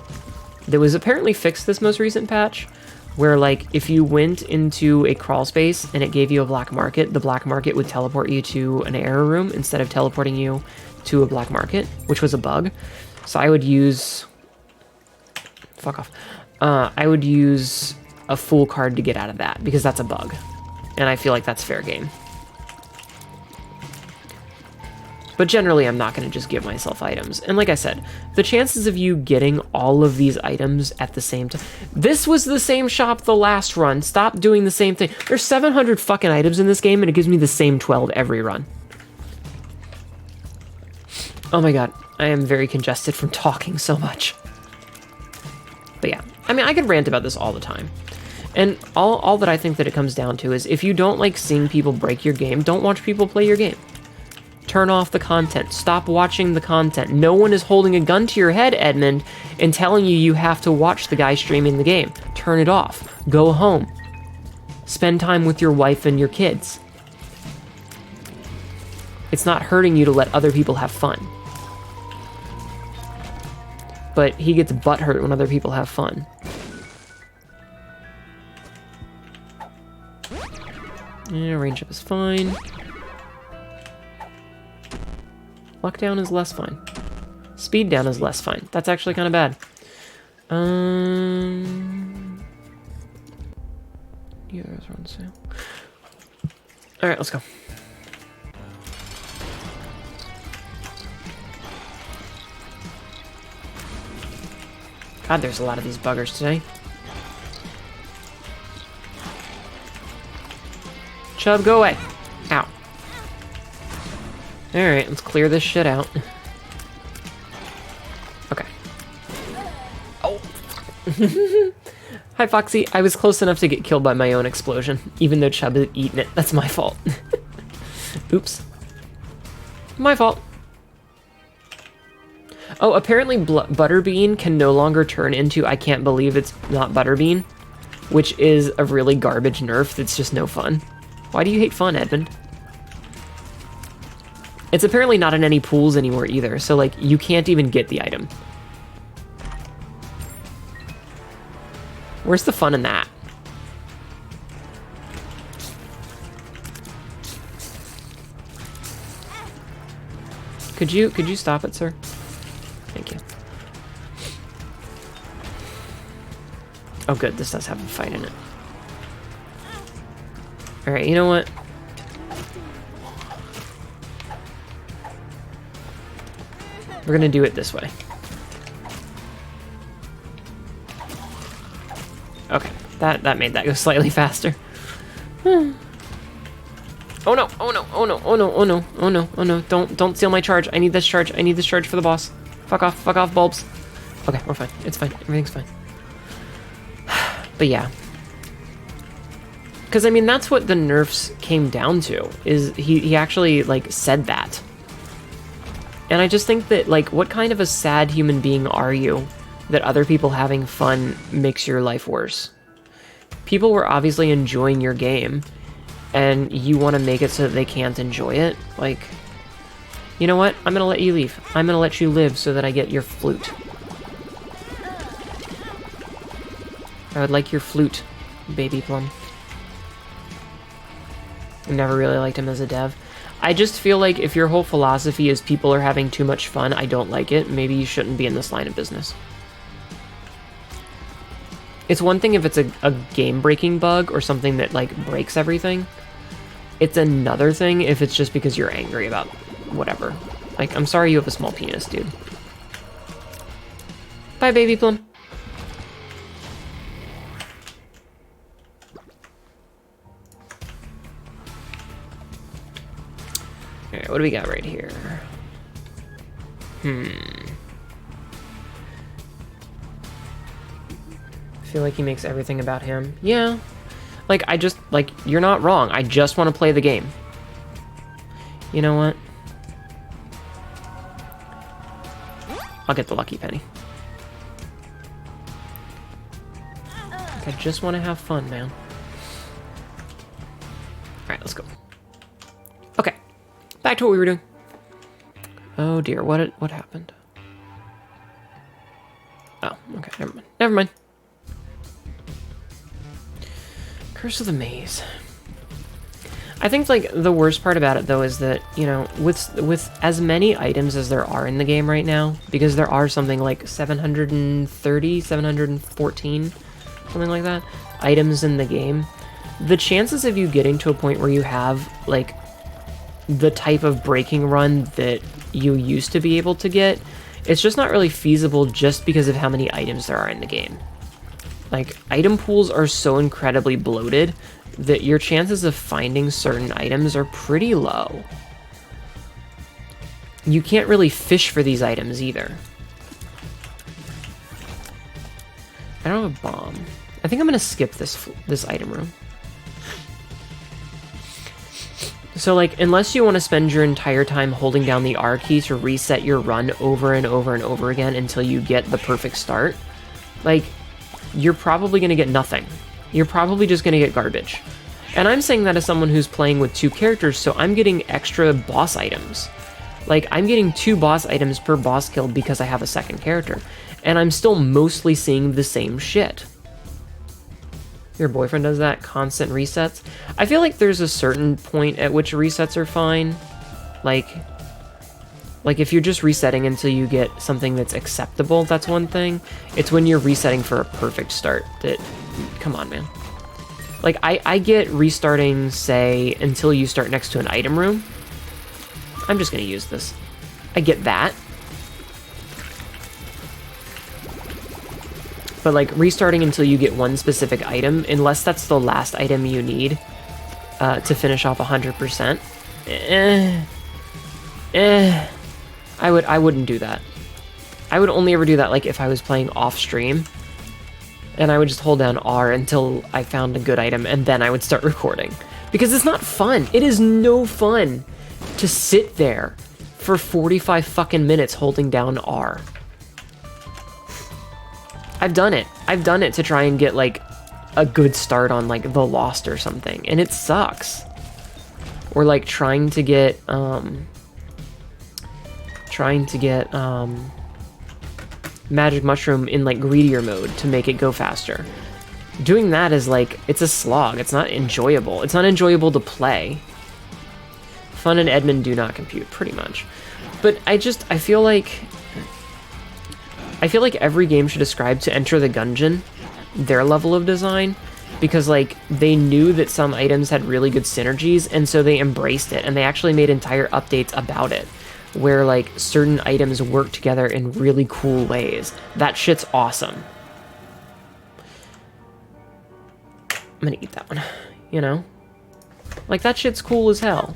that was apparently fixed this most recent patch, where, like, if you went into a crawl space and it gave you a black market, the black market would teleport you to an error room instead of teleporting you to a black market, which was a bug. So I would use... Fuck off. I would use a Fool card to get out of that, because that's a bug. And I feel like that's fair game. But generally, I'm not going to just give myself items. And like I said, the chances of you getting all of these items at the same time... This was the same shop the last run. Stop doing the same thing. There's 700 fucking items in this game, and it gives me the same 12 every run. Oh my god. I am very congested from talking so much. But yeah. I mean, I could rant about this all the time. And all that I think that it comes down to is, if you don't like seeing people break your game, don't watch people play your game. Turn off the content. Stop watching the content. No one is holding a gun to your head, Edmund, and telling you you have to watch the guy streaming the game. Turn it off. Go home. Spend time with your wife and your kids. It's not hurting you to let other people have fun. But he gets butthurt when other people have fun. Yeah, range up is fine. Lockdown is less fine. Speed down is less fine. That's actually kind of bad. Yeah, those are on sale. All right, let's go. God, there's a lot of these buggers today. Chub, go away. Ow. Alright, let's clear this shit out. Okay. Oh. Hi, Foxy. I was close enough to get killed by my own explosion, even though Chub had eaten it. That's my fault. Oops. My fault. Oh, apparently Butterbean can no longer turn into I can't believe it's not Butterbean, which is a really garbage nerf that's just no fun. Why do you hate fun, Edmund? It's apparently not in any pools anymore either, so, like, you can't even get the item. Where's the fun in that? Could you stop it, sir? Thank you. Oh good, this does have a fight in it. Alright, you know what? We're gonna do it this way. Okay, that made that go slightly faster. Oh Oh no, oh no, oh no, oh no, oh no, oh no, oh no. Don't steal my charge. I need this charge. I need this charge for the boss. Fuck off, bulbs. Okay, we're fine. It's fine. Everything's fine. But yeah. Because, I mean, that's what the nerfs came down to, is he actually, like, said that. And I just think that, like, what kind of a sad human being are you that other people having fun makes your life worse? People were obviously enjoying your game, and you want to make it so that they can't enjoy it? Like, you know what? I'm going to let you leave. I'm going to let you live so that I get your flute. I would like your flute, baby Plum. I never really liked him as a dev. I just feel like if your whole philosophy is people are having too much fun, I don't like it, maybe you shouldn't be in this line of business. It's one thing if it's a game-breaking bug or something that, like, breaks everything. It's another thing if it's just because you're angry about whatever. Like, I'm sorry you have a small penis, dude. Bye, baby Plum. Alright, what do we got right here? I feel like he makes everything about him. Yeah. Like, you're not wrong. I just want to play the game. You know what? I'll get the lucky penny. I just want to have fun, man. Alright, let's go. Okay. Back to what we were doing. Oh dear, what happened? Oh, okay, never mind. Never mind. Curse of the Maze. I think, like, the worst part about it, though, is that, you know, with as many items as there are in the game right now, because there are something like 730, 714, something like that, items in the game, the chances of you getting to a point where you have, like, the type of breaking run that you used to be able to get, it's just not really feasible just because of how many items there are in the game. Like, item pools are so incredibly bloated that your chances of finding certain items are pretty low. You can't really fish for these items either. I don't have a bomb. I think I'm gonna skip this item room. So, like, unless you want to spend your entire time holding down the R key to reset your run over and over and over again until you get the perfect start, like, you're probably going to get nothing. You're probably just going to get garbage. And I'm saying that as someone who's playing with 2 characters, so I'm getting extra boss items. Like, I'm getting 2 boss items per boss kill because I have a second character. And I'm still mostly seeing the same shit. Your boyfriend does that? Constant resets? I feel like there's a certain point at which resets are fine. Like if you're just resetting until you get something that's acceptable, that's one thing. It's when you're resetting for a perfect start that... Come on, man. Like, I get restarting, say, until you start next to an item room. I'm just gonna use this. I get that. But, like, restarting until you get one specific item, unless that's the last item you need to finish off 100%, I wouldn't do that. I would only ever do that, like, if I was playing off-stream, and I would just hold down R until I found a good item, and then I would start recording. Because it's not fun. It is no fun to sit there for 45 fucking minutes holding down R. I've done it. I've done it to try and get, like, a good start on, like, The Lost or something, and it sucks. Or, like, trying to get Magic Mushroom in, like, greedier mode to make it go faster. Doing that is, like, it's a slog. It's not enjoyable. It's not enjoyable to play. Fun and Edmund do not compute, pretty much. But I feel like every game should ascribe to Enter the Gungeon, their level of design, because, like, they knew that some items had really good synergies, and so they embraced it, and they actually made entire updates about it, where, like, certain items work together in really cool ways. That shit's awesome. I'm gonna eat that one, you know? Like, that shit's cool as hell.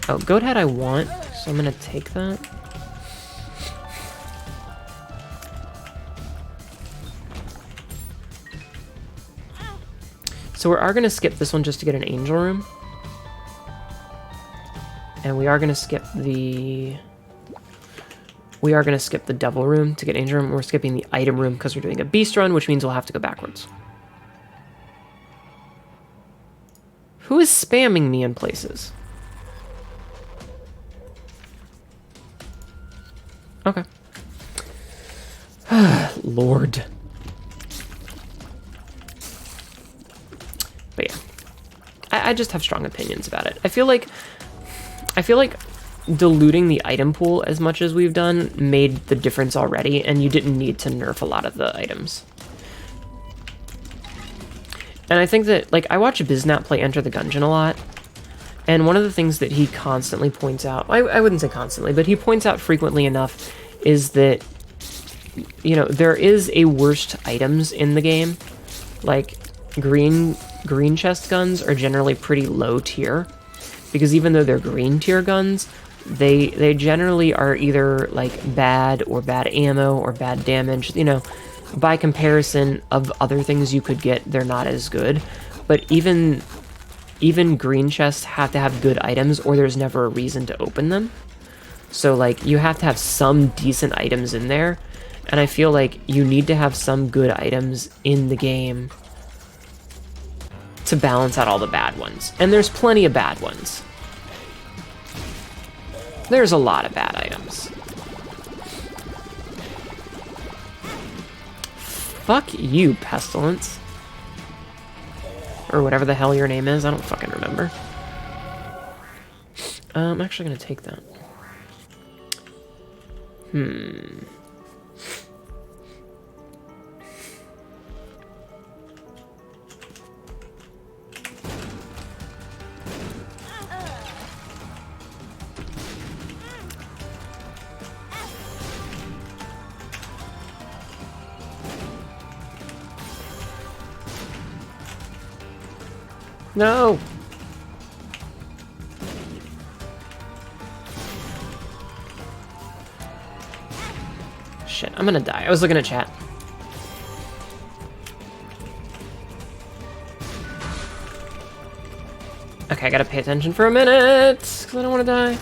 Oh, goat head I want, so I'm gonna take that. So we are gonna skip this one just to get an angel room. And we are gonna skip the... We are gonna skip the devil room to get angel room. We're skipping the item room because we're doing a beast run, which means we'll have to go backwards. Who is spamming me in places? Okay. Lord. But yeah. I just have strong opinions about it. I feel like diluting the item pool as much as we've done made the difference already, and you didn't need to nerf a lot of the items. And I think that, like, I watch Biznap play Enter the Gungeon a lot, and one of the things that he constantly points out, I wouldn't say constantly, but he points out frequently enough, is that, you know, there is a worst items in the game. Like, green chest guns are generally pretty low tier, because even though they're green tier guns, they generally are either, like, bad or bad ammo or bad damage, you know. By comparison of other things you could get, they're not as good. But even green chests have to have good items, or there's never a reason to open them. So, like, you have to have some decent items in there, and I feel like you need to have some good items in the game to balance out all the bad ones. And there's plenty of bad ones. There's a lot of bad items. Fuck you, Pestilence. Or whatever the hell your name is, I don't fucking remember. I'm actually gonna take that. No! Shit, I'm gonna die. I was looking at chat. Okay, I gotta pay attention for a minute, because I don't want to die.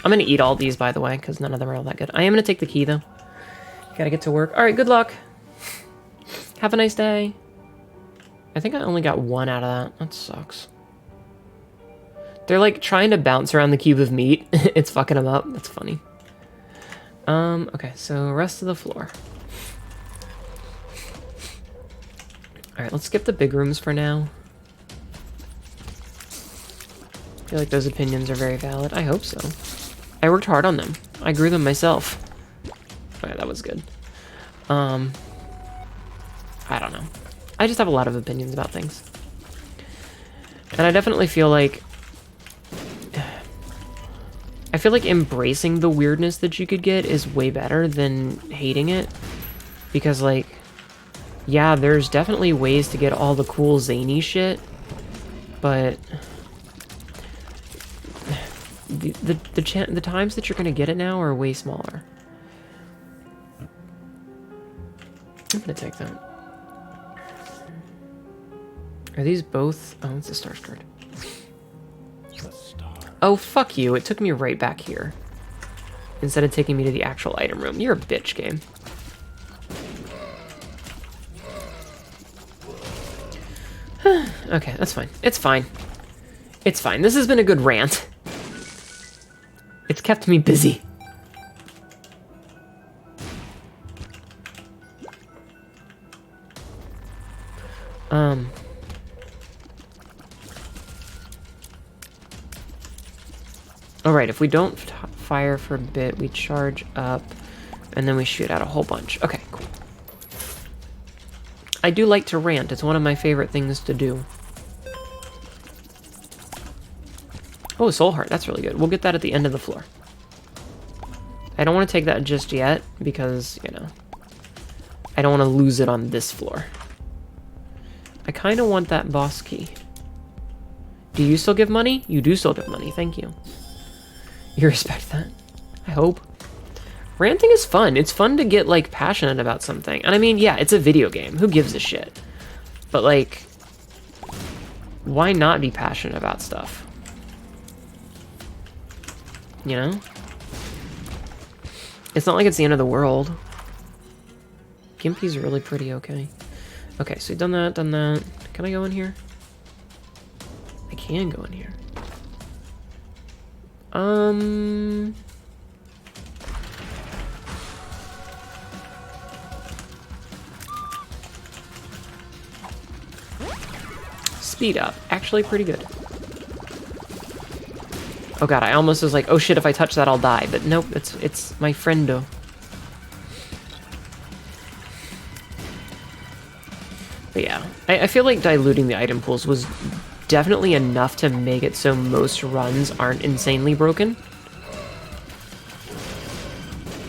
I'm gonna eat all these, by the way, because none of them are all that good. I am gonna take the key, though. Gotta get to work. Alright, good luck. Have a nice day. I think I only got one out of that. That sucks. They're like trying to bounce around the cube of meat. It's fucking them up. That's funny. Okay, so rest of the floor. Alright, let's skip the big rooms for now. I feel like those opinions are very valid. I hope so. I worked hard on them. I grew them myself. Okay, that was good. I don't know. I just have a lot of opinions about things. And I definitely feel like... I feel like embracing the weirdness that you could get is way better than hating it. Because, like... Yeah, there's definitely ways to get all the cool zany shit. But... The times that you're gonna get it now are way smaller. I'm gonna take that. Are these both... Oh, it's a star card. Oh, fuck you. It took me right back here. Instead of taking me to the actual item room. You're a bitch, game. Okay, that's fine. It's fine. It's fine. This has been a good rant. It's kept me busy. Alright, if we don't fire for a bit, we charge up, and then we shoot out a whole bunch. Okay, cool. I do like to rant. It's one of my favorite things to do. Oh, Soul Heart. That's really good. We'll get that at the end of the floor. I don't want to take that just yet, because, you know, I don't want to lose it on this floor. I kind of want that boss key. Do you still give money? You do still give money. Thank you. You respect that? I hope. Ranting is fun. It's fun to get, like, passionate about something. And I mean, yeah, it's a video game. Who gives a shit? But, like, why not be passionate about stuff? You know? It's not like it's the end of the world. Gimpy's really pretty, okay. Okay, so done that, done that. Can I go in here? I can go in here. Speed up. Actually pretty good. Oh god, I almost was like, oh shit, if I touch that I'll die. But nope, it's my friendo. But yeah, I feel like diluting the item pools was definitely enough to make it so most runs aren't insanely broken.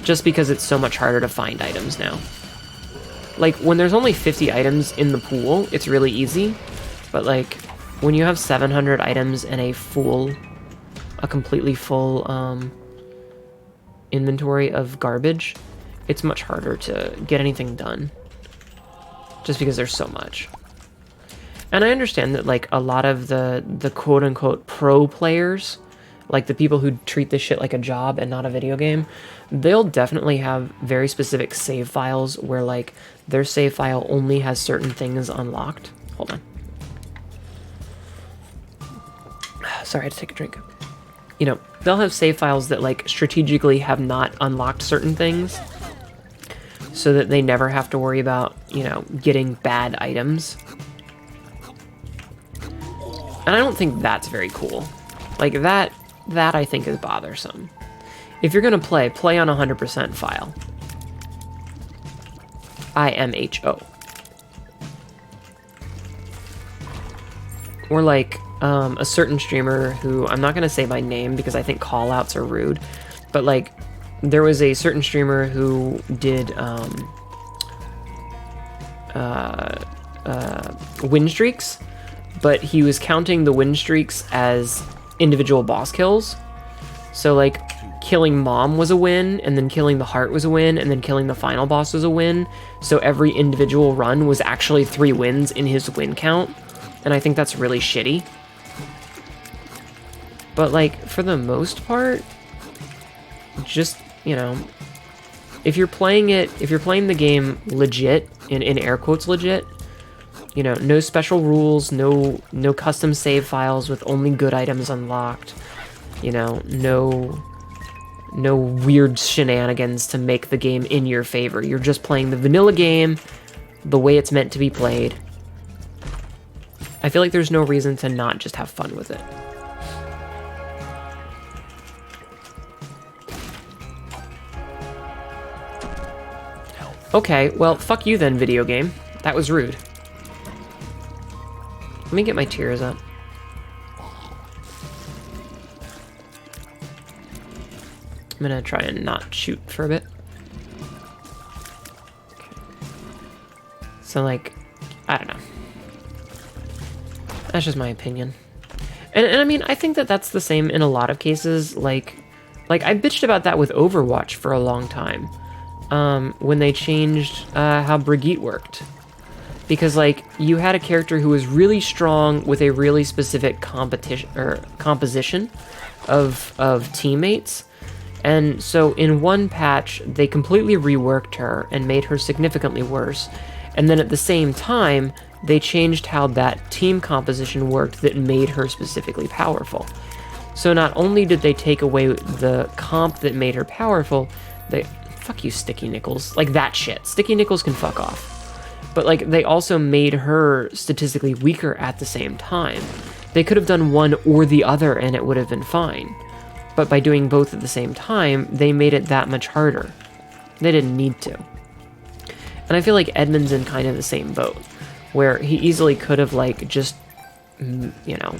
Just because it's so much harder to find items now. Like, when there's only 50 items in the pool, it's really easy. But like, when you have 700 items and a completely full inventory of garbage, it's much harder to get anything done. Just because there's so much. And I understand that, like, a lot of the quote-unquote pro players, like the people who treat this shit like a job and not a video game, they'll definitely have very specific save files where, like, their save file only has certain things unlocked. Hold on. Sorry, I had to take a drink. You know, they'll have save files that, like, strategically have not unlocked certain things so that they never have to worry about, you know, getting bad items. And I don't think that's very cool. Like, that I think is bothersome. If you're gonna play on 100% file. IMHO. Or like, a certain streamer who, I'm not gonna say by name because I think call-outs are rude, but like, there was a certain streamer who did, win streaks, but he was counting the win streaks as individual boss kills. So like, killing Mom was a win, and then killing the heart was a win, and then killing the final boss was a win. So every individual run was actually 3 wins in his win count, and I think that's really shitty. But like, for the most part, just, you know, if you're playing the game legit, in air quotes legit, you know, no special rules, no custom save files with only good items unlocked, you know, no weird shenanigans to make the game in your favor. You're just playing the vanilla game the way it's meant to be played. I feel like there's no reason to not just have fun with it. Okay, well, fuck you then, video game. That was rude. Let me get my tears up. I'm gonna try and not shoot for a bit. Okay. So, like, I don't know. That's just my opinion. And I mean, I think that that's the same in a lot of cases. Like I bitched about that with Overwatch for a long time. When they changed how Brigitte worked. Because, like, you had a character who was really strong with a really specific composition of teammates. And so in one patch, they completely reworked her and made her significantly worse. And then at the same time, they changed how that team composition worked that made her specifically powerful. So not only did they take away the comp that made her powerful, they... Fuck you, Sticky Nickels. Like, that shit. Sticky Nickels can fuck off. But, like, they also made her statistically weaker at the same time. They could have done one or the other and it would have been fine. But by doing both at the same time, they made it that much harder. They didn't need to. And I feel like Edmund's in kind of the same boat, where he easily could have, like, just, you know,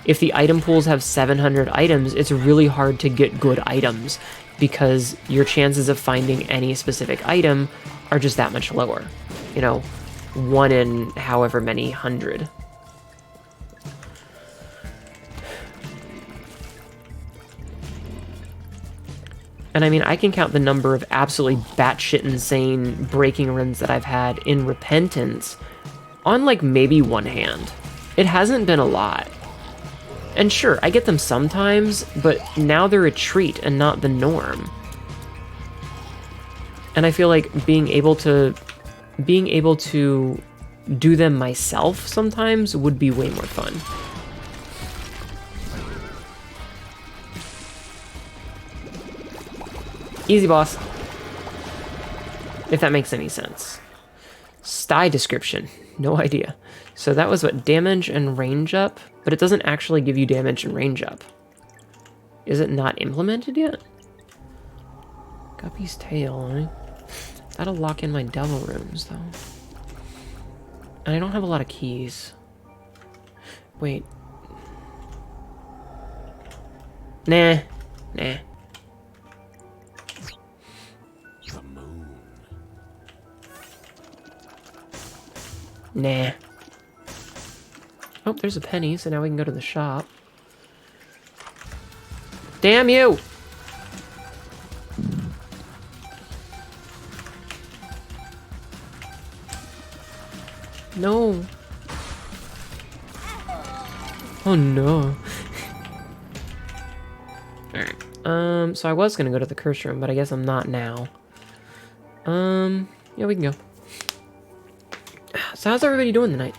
if the item pools have 700 items, it's really hard to get good items, because your chances of finding any specific item are just that much lower. You know, 1 in however many hundred. And I mean, I can count the number of absolutely batshit insane breaking runs that I've had in Repentance on like maybe one hand. It hasn't been a lot. And sure, I get them sometimes, but now they're a treat and not the norm. And I feel like being able to do them myself sometimes would be way more fun. Easy, boss. If that makes any sense. Sty description. No idea. So that was what? Damage and range up? But it doesn't actually give you damage and range up. Is it not implemented yet? Guppy's tail, eh? That'll lock in my devil rooms, though. And I don't have a lot of keys. Wait. Nah. Nah. The moon. Nah. Oh, there's a penny, so now we can go to the shop. Damn you! No. Oh no. Alright. So I was gonna go to the curse room, but I guess I'm not now. Yeah, we can go. So how's everybody doing tonight?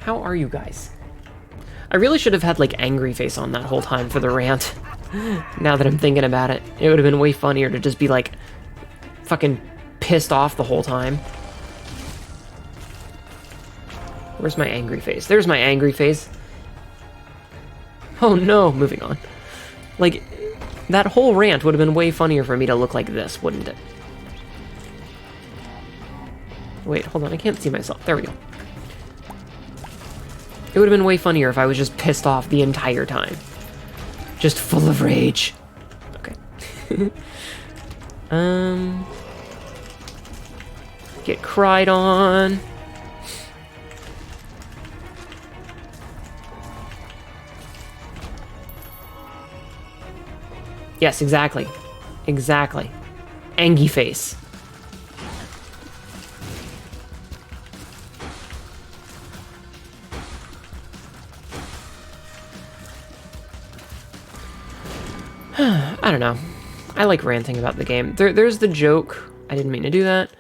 How are you guys? I really should have had, like, angry face on that whole time for the rant. Now that I'm thinking about it. It would have been way funnier to just be, like, fucking pissed off the whole time. Where's my angry face? There's my angry face. Oh no, moving on. Like, that whole rant would have been way funnier for me to look like this, wouldn't it? Wait, hold on, I can't see myself. There we go. It would have been way funnier if I was just pissed off the entire time. Just full of rage. Okay. Get cried on. Yes, exactly. Exactly. Angy face. I don't know. I like ranting about the game. There's the joke. I didn't mean to do that.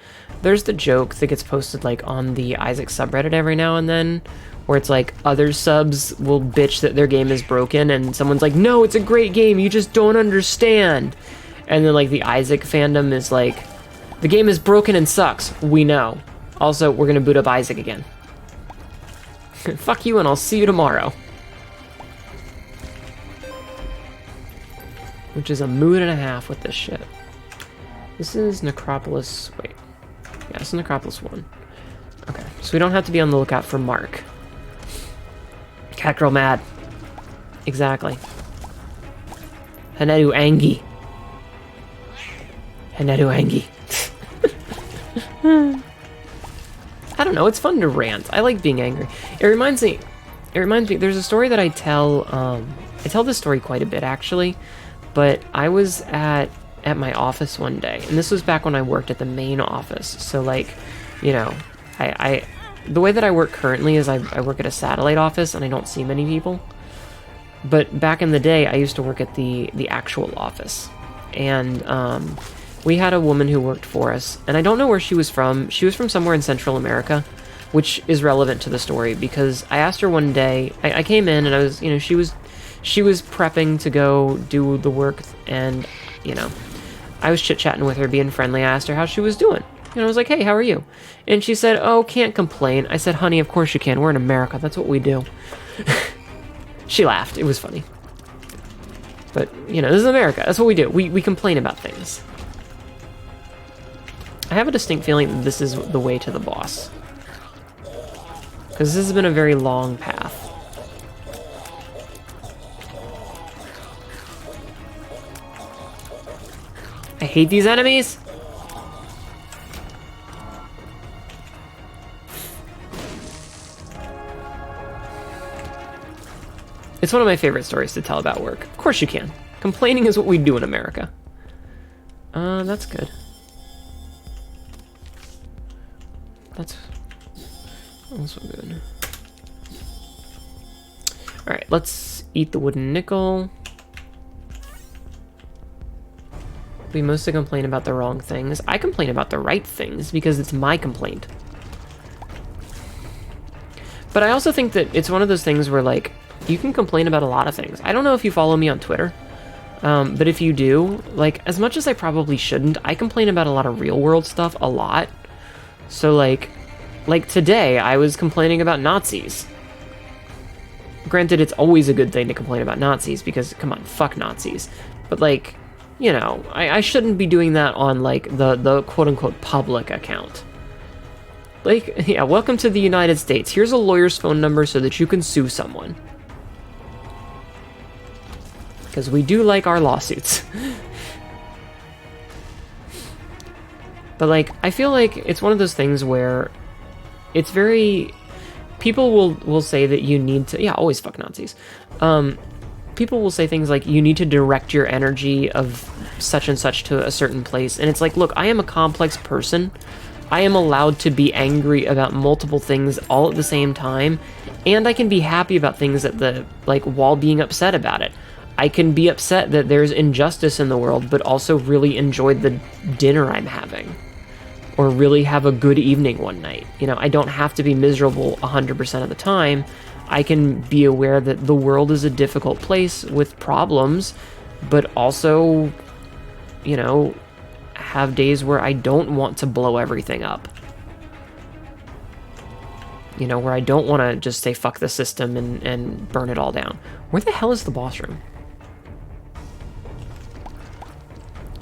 There's the joke that gets posted like on the Isaac subreddit every now and then, where it's like other subs will bitch that their game is broken and someone's like, no, it's a great game, you just don't understand. And then like the Isaac fandom is like, the game is broken and sucks. We know. Also, we're gonna boot up Isaac again. Fuck you and I'll see you tomorrow. Which is a mood and a half with this shit. This is Necropolis, wait. Yeah, this is Necropolis 1. Okay, so we don't have to be on the lookout for Mark. Cat girl mad. Exactly. Hnetu Angie. Hnetu Angie. I don't know, it's fun to rant. I like being angry. It reminds me, there's a story that I tell this story quite a bit actually, but I was at my office one day, and this was back when I worked at the main office, so like, you know, the way that I work currently is I work at a satellite office and I don't see many people. But back in the day, I used to work at the actual office. And we had a woman who worked for us, and I don't know where she was from. She was from somewhere in Central America, which is relevant to the story because I asked her one day, I came in and I was, you know, she was prepping to go do the work, and, you know, I was chit-chatting with her, being friendly. I asked her how she was doing. And I was like, hey, how are you? And she said, oh, can't complain. I said, honey, of course you can. We're in America. That's what we do. She laughed. It was funny. But, you know, this is America. That's what we do. We complain about things. I have a distinct feeling that this is the way to the boss. Because this has been a very long path. I hate these enemies. It's one of my favorite stories to tell about work. Of course you can. Complaining is what we do in America. That's good. That's also good. Alright, let's eat the wooden nickel. We mostly complain about the wrong things. I complain about the right things because it's my complaint. But I also think that it's one of those things where, like, you can complain about a lot of things. I don't know if you follow me on Twitter, but if you do, like, as much as I probably shouldn't, I complain about a lot of real-world stuff a lot. So, like today, I was complaining about Nazis. Granted, it's always a good thing to complain about Nazis, because, come on, fuck Nazis. But, like, you know, I shouldn't be doing that on, like, the quote-unquote public account. Like, yeah, welcome to the United States. Here's a lawyer's phone number so that you can sue someone. Because we do like our lawsuits. But, like, I feel like it's one of those things where it's very... People will say that you need to... Yeah, always fuck Nazis. People will say things like, you need to direct your energy of such and such to a certain place. And it's like, look, I am a complex person. I am allowed to be angry about multiple things all at the same time. And I can be happy about things while being upset about it. I can be upset that there's injustice in the world, but also really enjoy the dinner I'm having. Or really have a good evening one night. You know, I don't have to be miserable 100% of the time. I can be aware that the world is a difficult place with problems, but also, you know, have days where I don't want to blow everything up. You know, where I don't want to just say fuck the system and burn it all down. Where the hell is the boss room?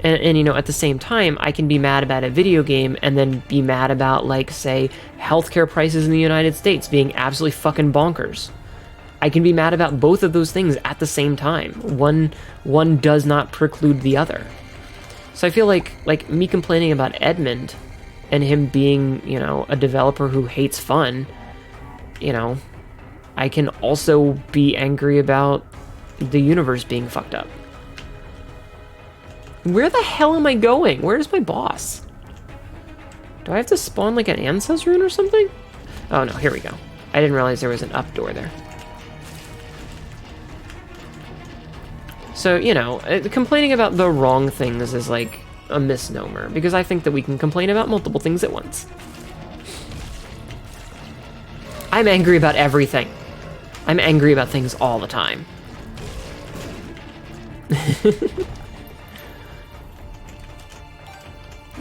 And, you know, at the same time, I can be mad about a video game and then be mad about, like, say, healthcare prices in the United States being absolutely fucking bonkers. I can be mad about both of those things at the same time. One does not preclude the other. So I feel like me complaining about Edmund and him being, you know, a developer who hates fun, you know, I can also be angry about the universe being fucked up. Where the hell am I going? Where's my boss? Do I have to spawn like an Ancest's rune or something? Oh no, here we go. I didn't realize there was an up door there. So, you know, complaining about the wrong things is like a misnomer, because I think that we can complain about multiple things at once. I'm angry about everything. I'm angry about things all the time.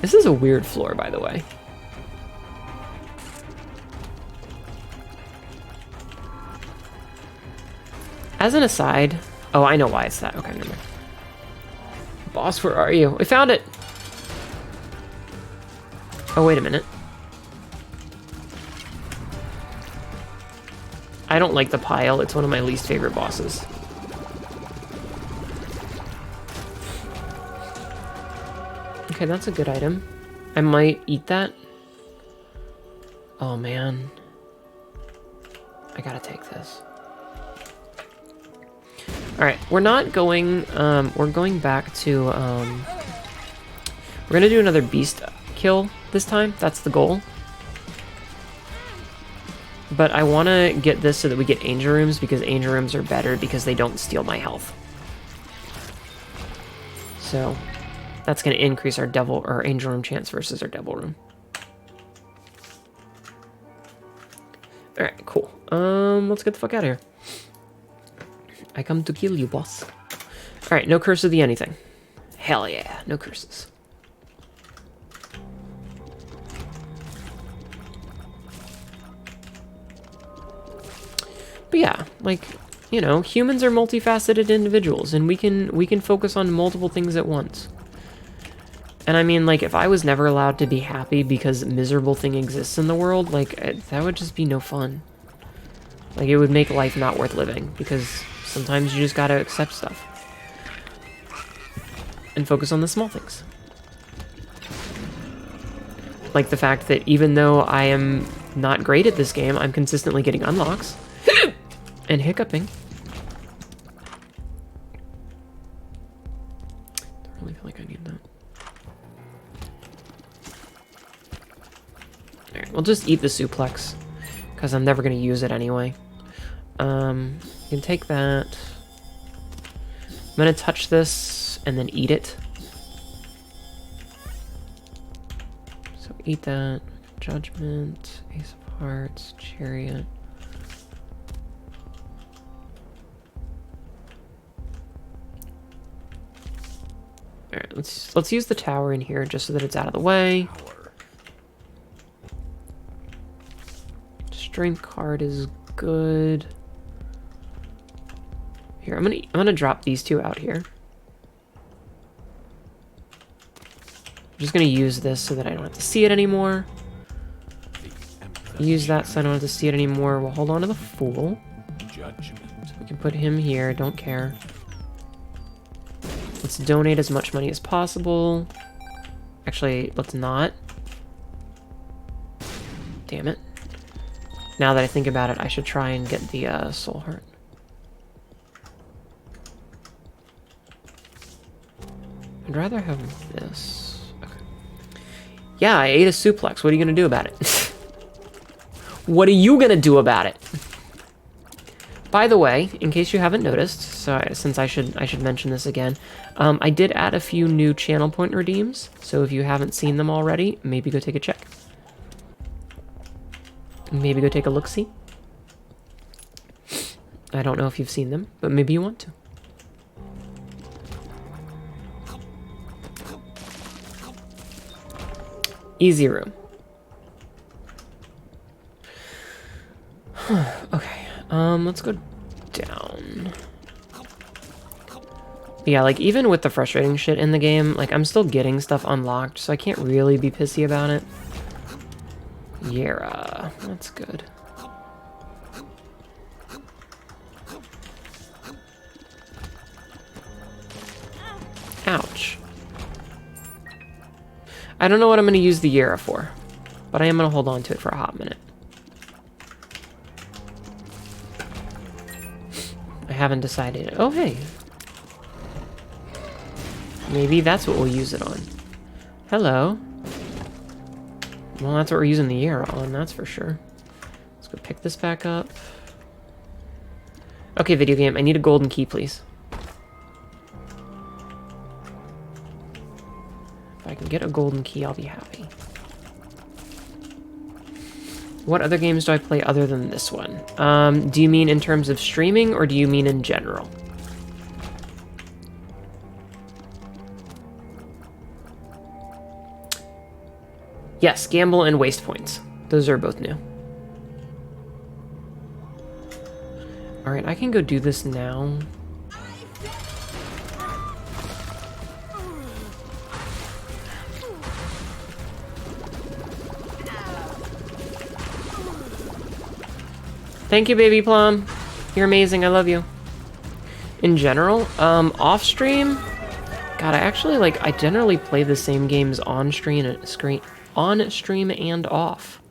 This is a weird floor, by the way. As an aside... Oh, I know why it's that. Okay, never mind. Boss, where are you? I found it! Oh, wait a minute. I don't like the pile. It's one of my least favorite bosses. Okay, that's a good item. I might eat that. Oh, man. I gotta take this. Alright, we're not going... we're going back to... we're gonna do another beast kill this time. That's the goal. But I want to get this so that we get angel rooms, because angel rooms are better because they don't steal my health. So... that's going to increase our devil or angel room chance versus our devil room. All right, cool. Let's get the fuck out of here. I come to kill you, boss. All right, no curse of the anything. Hell yeah, no curses. But yeah, like, you know, humans are multifaceted individuals, and we can focus on multiple things at once. And I mean, like, if I was never allowed to be happy because miserable thing exists in the world, like, that would just be no fun. Like, it would make life not worth living, because sometimes you just gotta accept stuff. And focus on the small things. Like the fact that even though I am not great at this game, I'm consistently getting unlocks. And hiccuping. we'll just eat the suplex, because I'm never going to use it anyway. You can take that. I'm going to touch this and then eat it. So eat that. Judgment, Ace of Hearts, Chariot. Alright, let's use the tower in here just so that it's out of the way. Strength card is good. Here, I'm gonna drop these two out here. I'm just gonna use this so that I don't have to see it anymore. Use that so I don't have to see it anymore. We'll hold on to the Fool. Judgment. We can put him here, don't care. Let's donate as much money as possible. Actually, let's not. Damn it. Now that I think about it, I should try and get the Soul Heart. I'd rather have this. Okay. Yeah, I ate a suplex. What are you going to do about it? What are you going to do about it? By the way, in case you haven't noticed, since I should mention this again, I did add a few new channel point redeems, so if you haven't seen them already, maybe go take a check. Maybe go take a look-see. I don't know if you've seen them, but maybe you want to. Easy room. Okay, let's go down. Yeah, like, even with the frustrating shit in the game, like, I'm still getting stuff unlocked, so I can't really be pissy about it. Yeah, that's good. Ouch. I don't know what I'm going to use the Yera for, but I am going to hold on to it for a hot minute. I haven't decided. Oh, hey. Maybe that's what we'll use it on. Hello. Well, that's what we're using the Yera on, that's for sure. Let's go pick this back up. Okay, video game, I need a golden key, please. If I can get a golden key, I'll be happy. What other games do I play other than this one? Do you mean in terms of streaming, or do you mean in general? Yes, Gamble and Waste Points. Those are both new. Alright, I can go do this now. Thank you, baby Plum. You're amazing, I love you. In general, off stream, God, I generally play the same games on stream and off.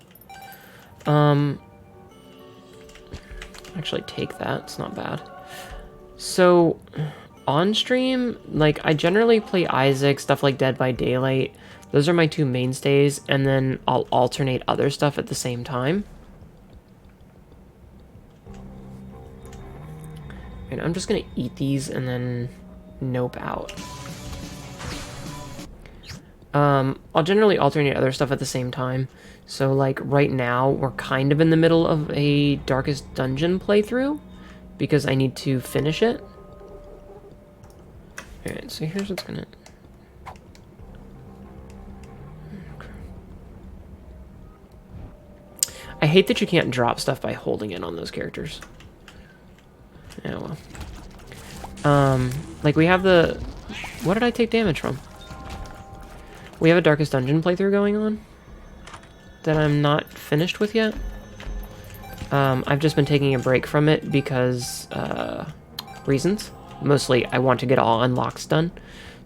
Actually take that, it's not bad. So, on stream, like, I generally play Isaac, stuff like Dead by Daylight. Those are my two mainstays, and then I'll alternate other stuff at the same time. And I'm just gonna eat these and then nope out. I'll generally alternate other stuff at the same time. So, like, right now, we're kind of in the middle of a Darkest Dungeon playthrough, because I need to finish it. Alright, so here's what's gonna... Okay. I hate that you can't drop stuff by holding it on those characters. Yeah, well. Like, we have the... What did I take damage from? We have a Darkest Dungeon playthrough going on that I'm not finished with yet. I've just been taking a break from it because, reasons. Mostly, I want to get all unlocks done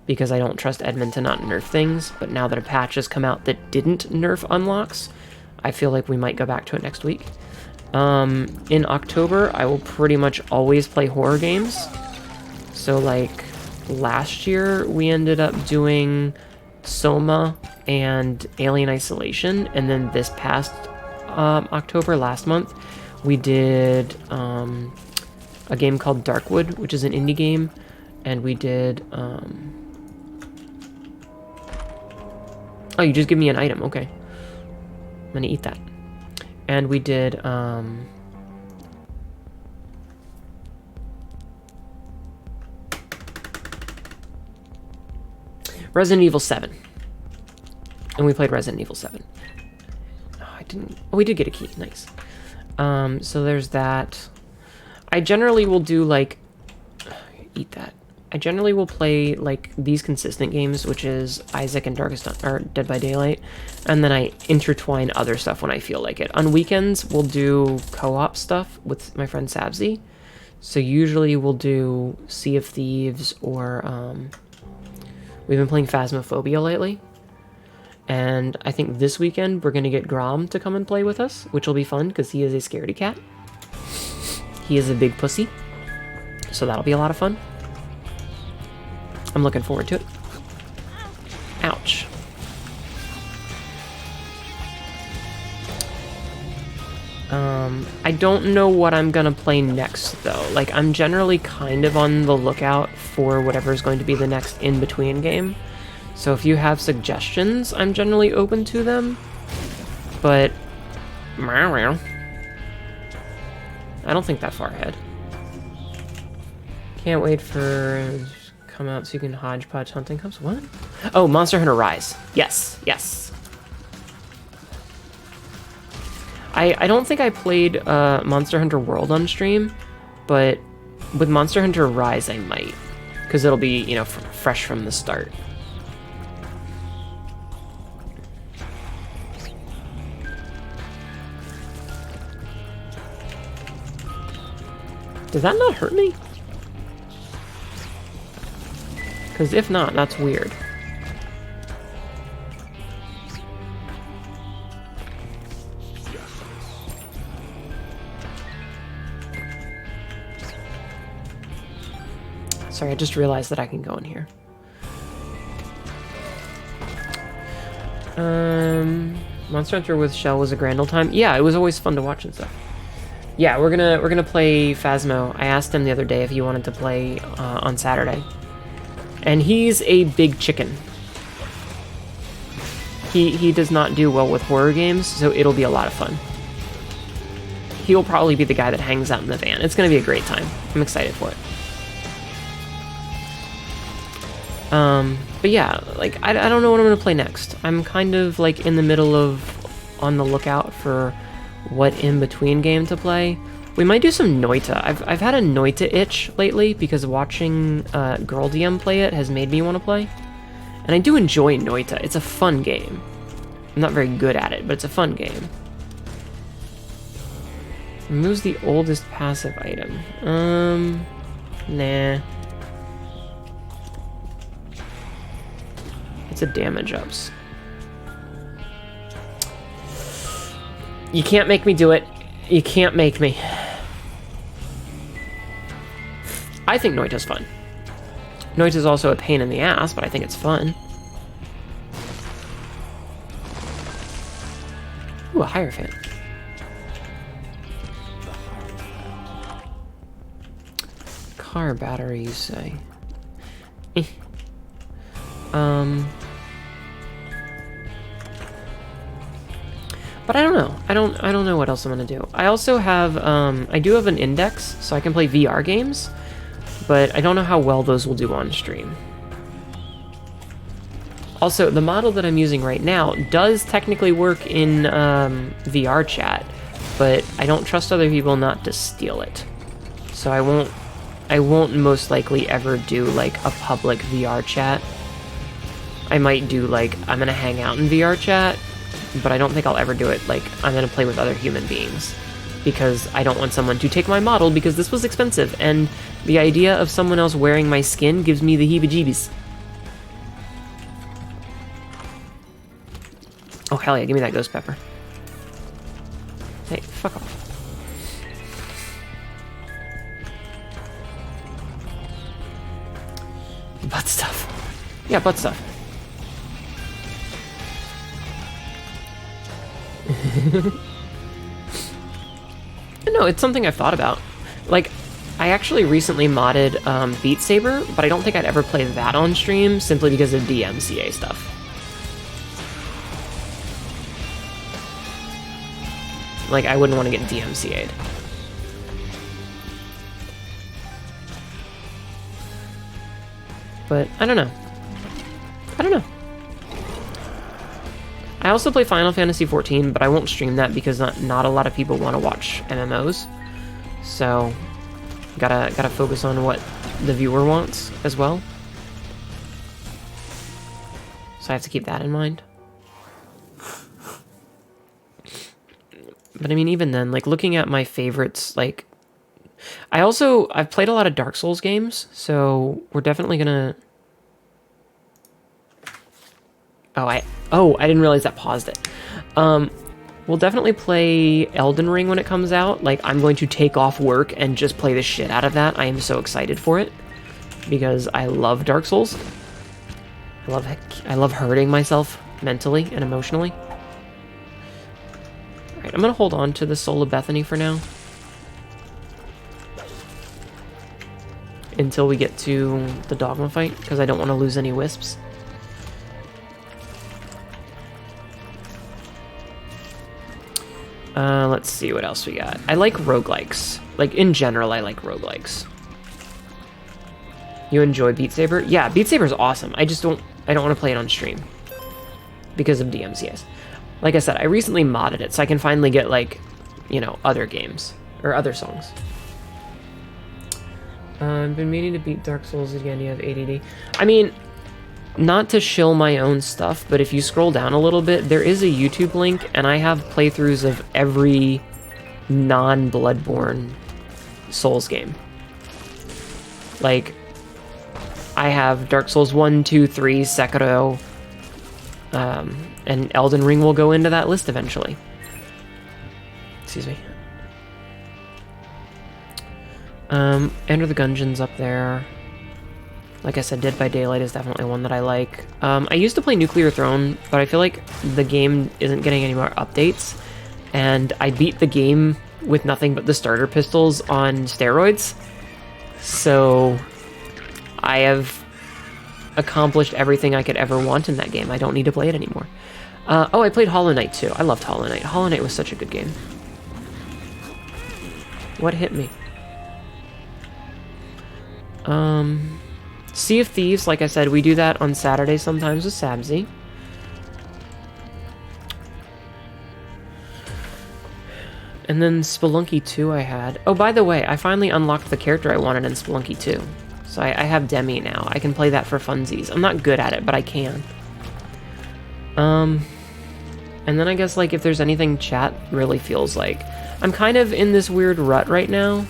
because I don't trust Edmund to not nerf things, but now that a patch has come out that didn't nerf unlocks, I feel like we might go back to it next week. In October, I will pretty much always play horror games. So, like, last year, we ended up doing Soma and Alien Isolation, and then this past October, last month, we did a game called Darkwood, which is an indie game, and we did oh, you just give me an item. Okay, I'm gonna eat that. And we did Resident Evil 7. And we played Resident Evil 7. Oh, I didn't... Oh, we did get a key. Nice. So there's that. I generally will do, like... Eat that. I generally will play, like, these consistent games, which is Isaac and Dead by Daylight. And then I intertwine other stuff when I feel like it. On weekends, we'll do co-op stuff with my friend Sabzi. So usually we'll do Sea of Thieves or... We've been playing Phasmophobia lately, and I think this weekend we're going to get Grom to come and play with us, which will be fun because he is a scaredy cat. He is a big pussy, so that'll be a lot of fun. I'm looking forward to it. Ouch. I don't know what I'm gonna play next, though. Like, I'm generally kind of on the lookout for whatever's going to be the next in-between game. So if you have suggestions, I'm generally open to them. But... I don't think that far ahead. Can't wait for... come out so you can hodgepodge hunting comes. What? Oh, Monster Hunter Rise. Yes, yes. I don't think I played Monster Hunter World on stream, but with Monster Hunter Rise I might, because it'll be, you know, fresh from the start. Did that not hurt me? Because if not, that's weird. Sorry, I just realized that I can go in here. Monster Hunter with Shell was a grand old time. Yeah, it was always fun to watch and stuff. Yeah, we're gonna play Phasmo. I asked him the other day if he wanted to play on Saturday, and he's a big chicken. He does not do well with horror games, so it'll be a lot of fun. He'll probably be the guy that hangs out in the van. It's gonna be a great time. I'm excited for it. But yeah, like, I don't know what I'm gonna play next. I'm kind of, like, in the middle of on the lookout for what in-between game to play. We might do some Noita. I've had a Noita itch lately because watching Girl DM play it has made me want to play. And I do enjoy Noita. It's a fun game. I'm not very good at it, but it's a fun game. Removes the oldest passive item. Nah. It's a damage ups. You can't make me do it. You can't make me. I think Noita's fun. Noita's also a pain in the ass, but I think it's fun. Ooh, a Hierophant. Car battery, you say? But I don't know. I don't know what else I'm gonna do. I also have I do have an index, so I can play VR games, but I don't know how well those will do on stream. Also, the model that I'm using right now does technically work in VR chat, but I don't trust other people not to steal it. So I won't most likely ever do like a public VR chat. I might do like, I'm gonna hang out in VR chat, but I don't think I'll ever do it like I'm gonna play with other human beings, because I don't want someone to take my model because this was expensive, and the idea of someone else wearing my skin gives me the heebie-jeebies. Oh hell yeah, give me that ghost pepper. Hey, fuck off. Butt stuff. Yeah, butt stuff. No, it's something I've thought about. Like, I actually recently modded Beat Saber, but I don't think I'd ever play that on stream simply because of DMCA stuff. Like, I wouldn't want to get DMCA'd. But, I don't know. I don't know. I also play Final Fantasy XIV, but I won't stream that because not a lot of people want to watch MMOs. So, gotta focus on what the viewer wants as well. So I have to keep that in mind. But I mean, even then, like, looking at my favorites, like, I've played a lot of Dark Souls games, so we're definitely gonna... Oh, I didn't realize that paused it. We'll definitely play Elden Ring when it comes out. Like, I'm going to take off work and just play the shit out of that. I am so excited for it because I love Dark Souls. I love hurting myself mentally and emotionally. Alright, I'm gonna hold on to the Soul of Bethany for now. Until we get to the Dogma fight, because I don't want to lose any wisps. Let's see what else we got. I like roguelikes. Like, in general, I like roguelikes. You enjoy Beat Saber? Yeah, Beat Saber's awesome. I don't want to play it on stream. Because of DMCS. Like I said, I recently modded it, so I can finally get, like, you know, other games. Or other songs. I've been meaning to beat Dark Souls again. You have ADD. I mean, not to shill my own stuff, but if you scroll down a little bit, there is a YouTube link, and I have playthroughs of every non-Bloodborne Souls game. Like, I have Dark Souls 1, 2, 3, Sekiro, and Elden Ring will go into that list eventually. Excuse me. Enter the Gungeon's up there. Like I said, Dead by Daylight is definitely one that I like. I used to play Nuclear Throne, but I feel like the game isn't getting any more updates. And I beat the game with nothing but the starter pistols on steroids. So I have accomplished everything I could ever want in that game. I don't need to play it anymore. Oh, I played Hollow Knight too. I loved Hollow Knight. Hollow Knight was such a good game. What hit me? Sea of Thieves, like I said, we do that on Saturday sometimes with Sabzi. And then Spelunky 2 I had. Oh, by the way, I finally unlocked the character I wanted in Spelunky 2. So I have Demi now. I can play that for funsies. I'm not good at it, but I can. And then I guess, like, if there's anything chat really feels like. I'm kind of in this weird rut right now.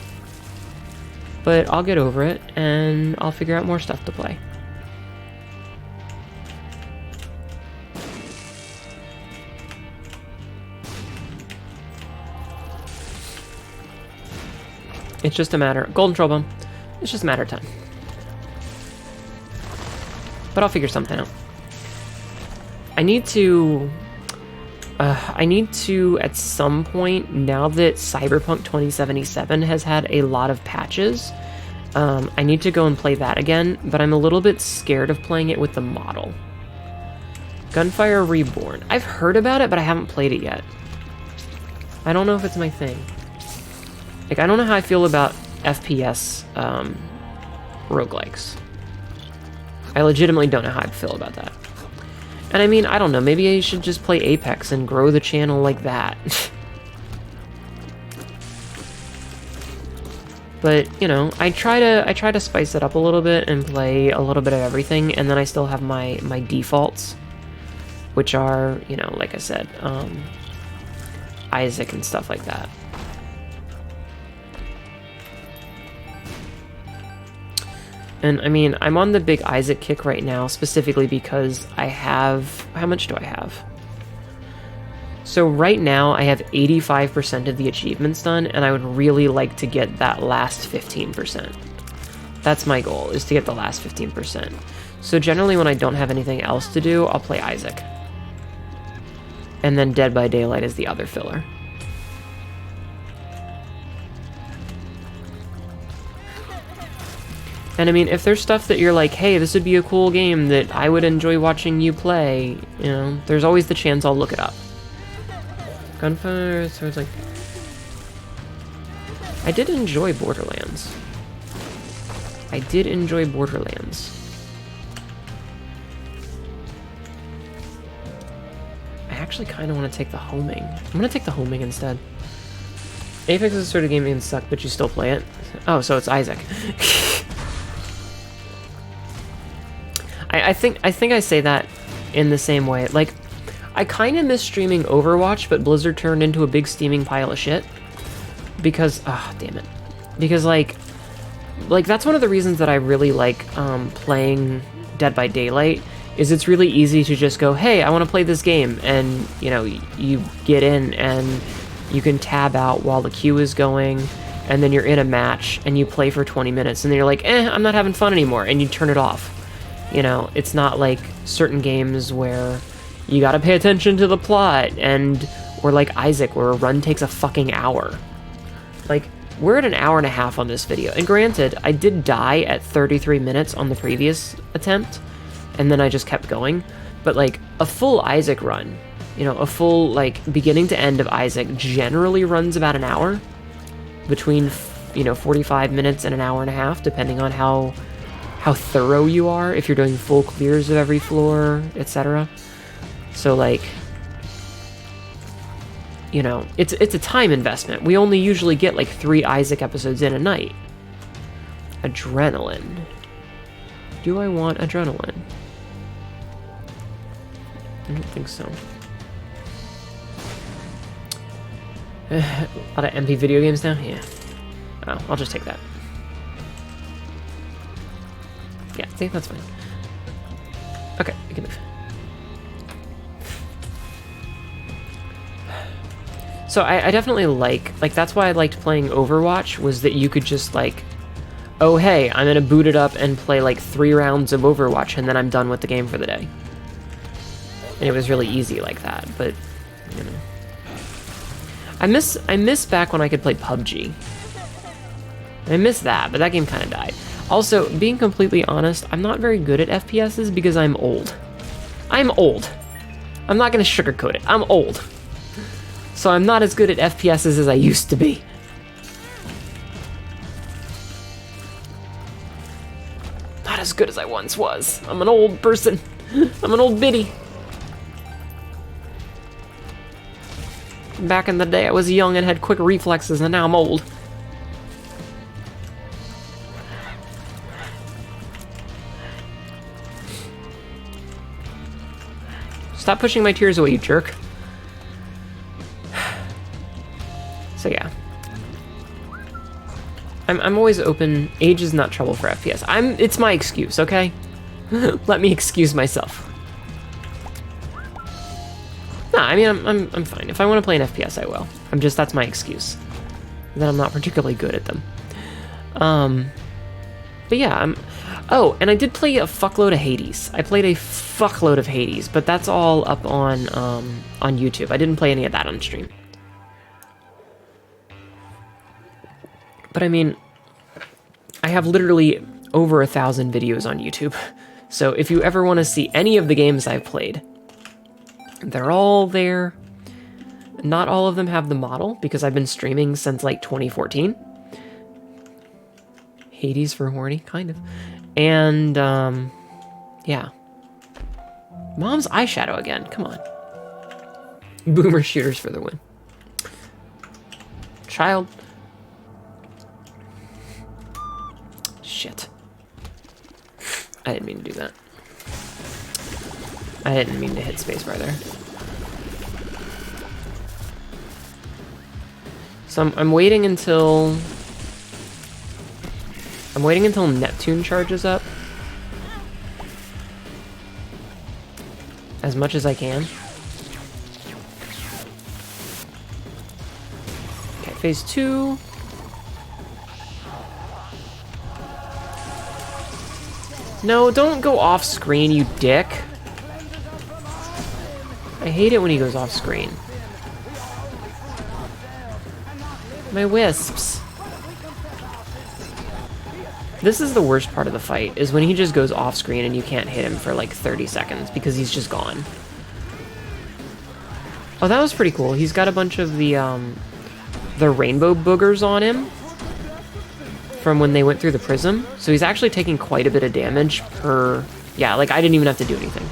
But I'll get over it, and I'll figure out more stuff to play. It's just a matter... Golden Troll Bomb. It's just a matter of time. But I'll figure something out. I need to, at some point, now that Cyberpunk 2077 has had a lot of patches, I need to go and play that again, but I'm a little bit scared of playing it with the model. Gunfire Reborn. I've heard about it, but I haven't played it yet. I don't know if it's my thing. Like, I don't know how I feel about FPS roguelikes. I legitimately don't know how I feel about that. And I mean, I don't know, maybe I should just play Apex and grow the channel like that. But, you know, I try to spice it up a little bit and play a little bit of everything, and then I still have my defaults, which are, you know, like I said, Isaac and stuff like that. And, I mean, I'm on the big Isaac kick right now, specifically because I have... How much do I have? So right now, I have 85% of the achievements done, and I would really like to get that last 15%. That's my goal, is to get the last 15%. So generally, when I don't have anything else to do, I'll play Isaac. And then Dead by Daylight is the other filler. And I mean, if there's stuff that you're like, hey, this would be a cool game that I would enjoy watching you play, you know, there's always the chance I'll look it up. Gunfire, so it's like... I did enjoy Borderlands. I did enjoy Borderlands. I actually kind of want to take the homing. I'm going to take the homing instead. Apex is the sort of game that can suck, but you still play it. Oh, so it's Isaac. I think I say that in the same way. Like, I kind of miss streaming Overwatch, but Blizzard turned into a big steaming pile of shit. Because, ah, damn it. Because, like, that's one of the reasons that I really like playing Dead by Daylight, is it's really easy to just go, hey, I want to play this game, and, you know, you get in, and you can tab out while the queue is going, and then you're in a match, and you play for 20 minutes, and then you're like, I'm not having fun anymore, and you turn it off. You know, it's not like certain games where you gotta pay attention to the plot, or like Isaac, where a run takes a fucking hour. Like, we're at an hour and a half on this video, and granted, I did die at 33 minutes on the previous attempt, and then I just kept going, but like, a full Isaac run, you know, a full, like, beginning to end of Isaac generally runs about an hour, between, you know, 45 minutes and an hour and a half, depending on how thorough you are, if you're doing full clears of every floor, etc. So, like, you know, it's a time investment. We only usually get, like, 3 Isaac episodes in a night. Adrenaline. Do I want adrenaline? I don't think so. A lot of MP video games now? Yeah. Oh, I'll just take that. Yeah, see, that's fine. Okay, we can move. So I definitely like, that's why I liked playing Overwatch, was that you could just, like, oh, hey, I'm gonna boot it up and play, like, 3 rounds of Overwatch, and then I'm done with the game for the day. And it was really easy like that, but, you know. I miss back when I could play PUBG. I miss that, but that game kind of died. Also, being completely honest, I'm not very good at FPSs because I'm old. I'm old. I'm not gonna sugarcoat it. I'm old. So I'm not as good at FPSs as I used to be. Not as good as I once was. I'm an old person. I'm an old biddy. Back in the day, I was young and had quick reflexes, and now I'm old. Stop pushing my tears away, you jerk. So yeah. I'm always open. Age is not trouble for FPS. It's my excuse, okay? Let me excuse myself. Nah, I mean, I'm fine. If I want to play an FPS, I will. That's my excuse. That I'm not particularly good at them. But yeah, oh, and I did play a fuckload of Hades. I played a fuckload of Hades, but that's all up on YouTube. I didn't play any of that on stream. But I mean, I have literally over 1,000 videos on YouTube. So if you ever want to see any of the games I've played, they're all there. Not all of them have the model, because I've been streaming since, like, 2014. Hades for horny, kind of. And, yeah. Mom's eyeshadow again, come on. Boomer shooters for the win. Child. Shit. I didn't mean to do that. I didn't mean to hit spacebar there. So I'm waiting until... Neptune charges up. As much as I can. Okay, phase 2. No, don't go off screen, you dick. I hate it when he goes off screen. My wisps. This is the worst part of the fight, is when he just goes off screen and you can't hit him for like 30 seconds because he's just gone. Oh, that was pretty cool. He's got a bunch of the rainbow boogers on him from when they went through the prism. So he's actually taking quite a bit of damage per... Yeah, like I didn't even have to do anything.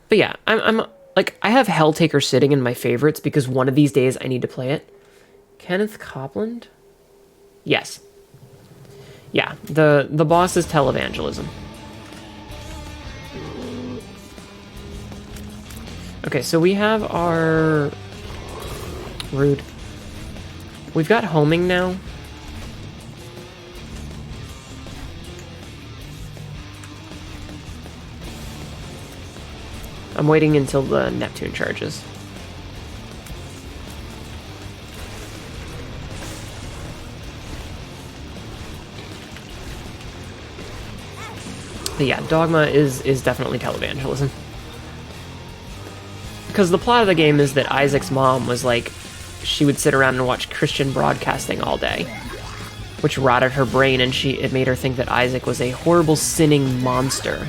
But yeah, I'm like, I have Helltaker sitting in my favorites because one of these days I need to play it. Kenneth Copeland? Yes. Yeah, the boss is televangelism. Okay, so we have our... Rude. We've got homing now. I'm waiting until the Neptune charges. But yeah, Dogma is definitely televangelism. Because the plot of the game is that Isaac's mom was like, she would sit around and watch Christian broadcasting all day, which rotted her brain, and it made her think that Isaac was a horrible sinning monster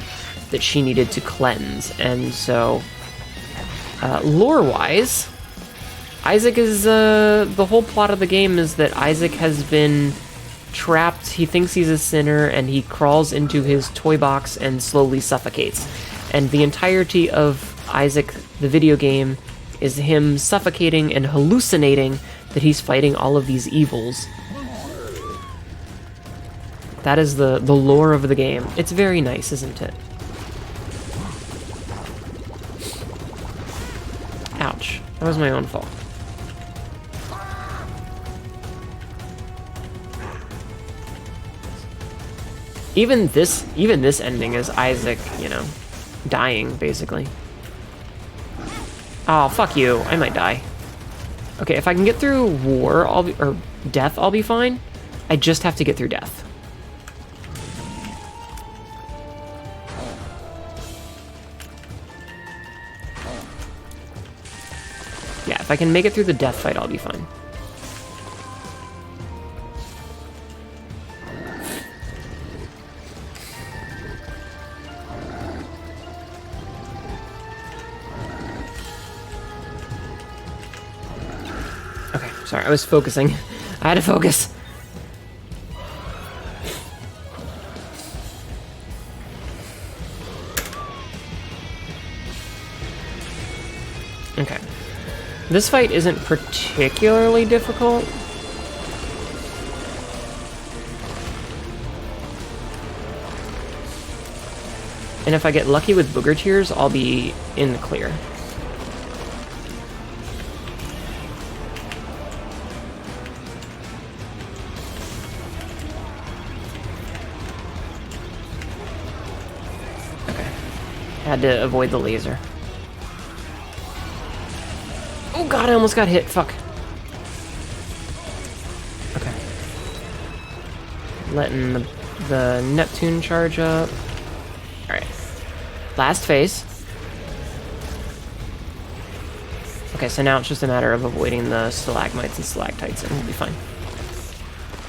that she needed to cleanse. And so, lore-wise, Isaac is, the whole plot of the game is that Isaac has been trapped. He thinks he's a sinner, and he crawls into his toy box and slowly suffocates. And the entirety of Isaac, the video game, is him suffocating and hallucinating that he's fighting all of these evils. That is the lore of the game. It's very nice, isn't it? Ouch. That was my own fault. Even this ending is Isaac, you know, dying, basically. Oh, fuck you. I might die. Okay, if I can get through war, or death, I'll be fine. I just have to get through death. Yeah, if I can make it through the death fight, I'll be fine. Sorry, I was focusing. I had to focus. Okay. This fight isn't particularly difficult. And if I get lucky with booger tears, I'll be in the clear. Had to avoid the laser. Oh god, I almost got hit. Fuck. Okay. Letting the Neptune charge up. Alright. Last phase. Okay, so now it's just a matter of avoiding the stalagmites and stalactites, and we'll be fine.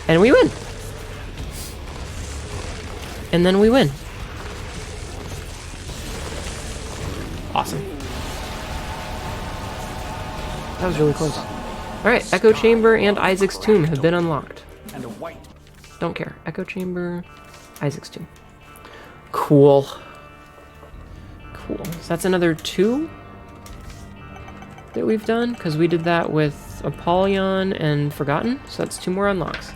And we win! And then we win. Awesome. That was really close. Alright, Echo Chamber and Isaac's Tomb have been unlocked. And a white. Don't care. Echo Chamber, Isaac's Tomb. Cool. Cool. So that's another 2 that we've done, because we did that with Apollyon and Forgotten, so that's 2 more unlocks.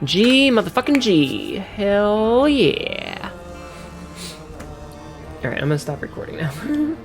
G, motherfucking G. Hell yeah. Alright, I'm gonna stop recording now.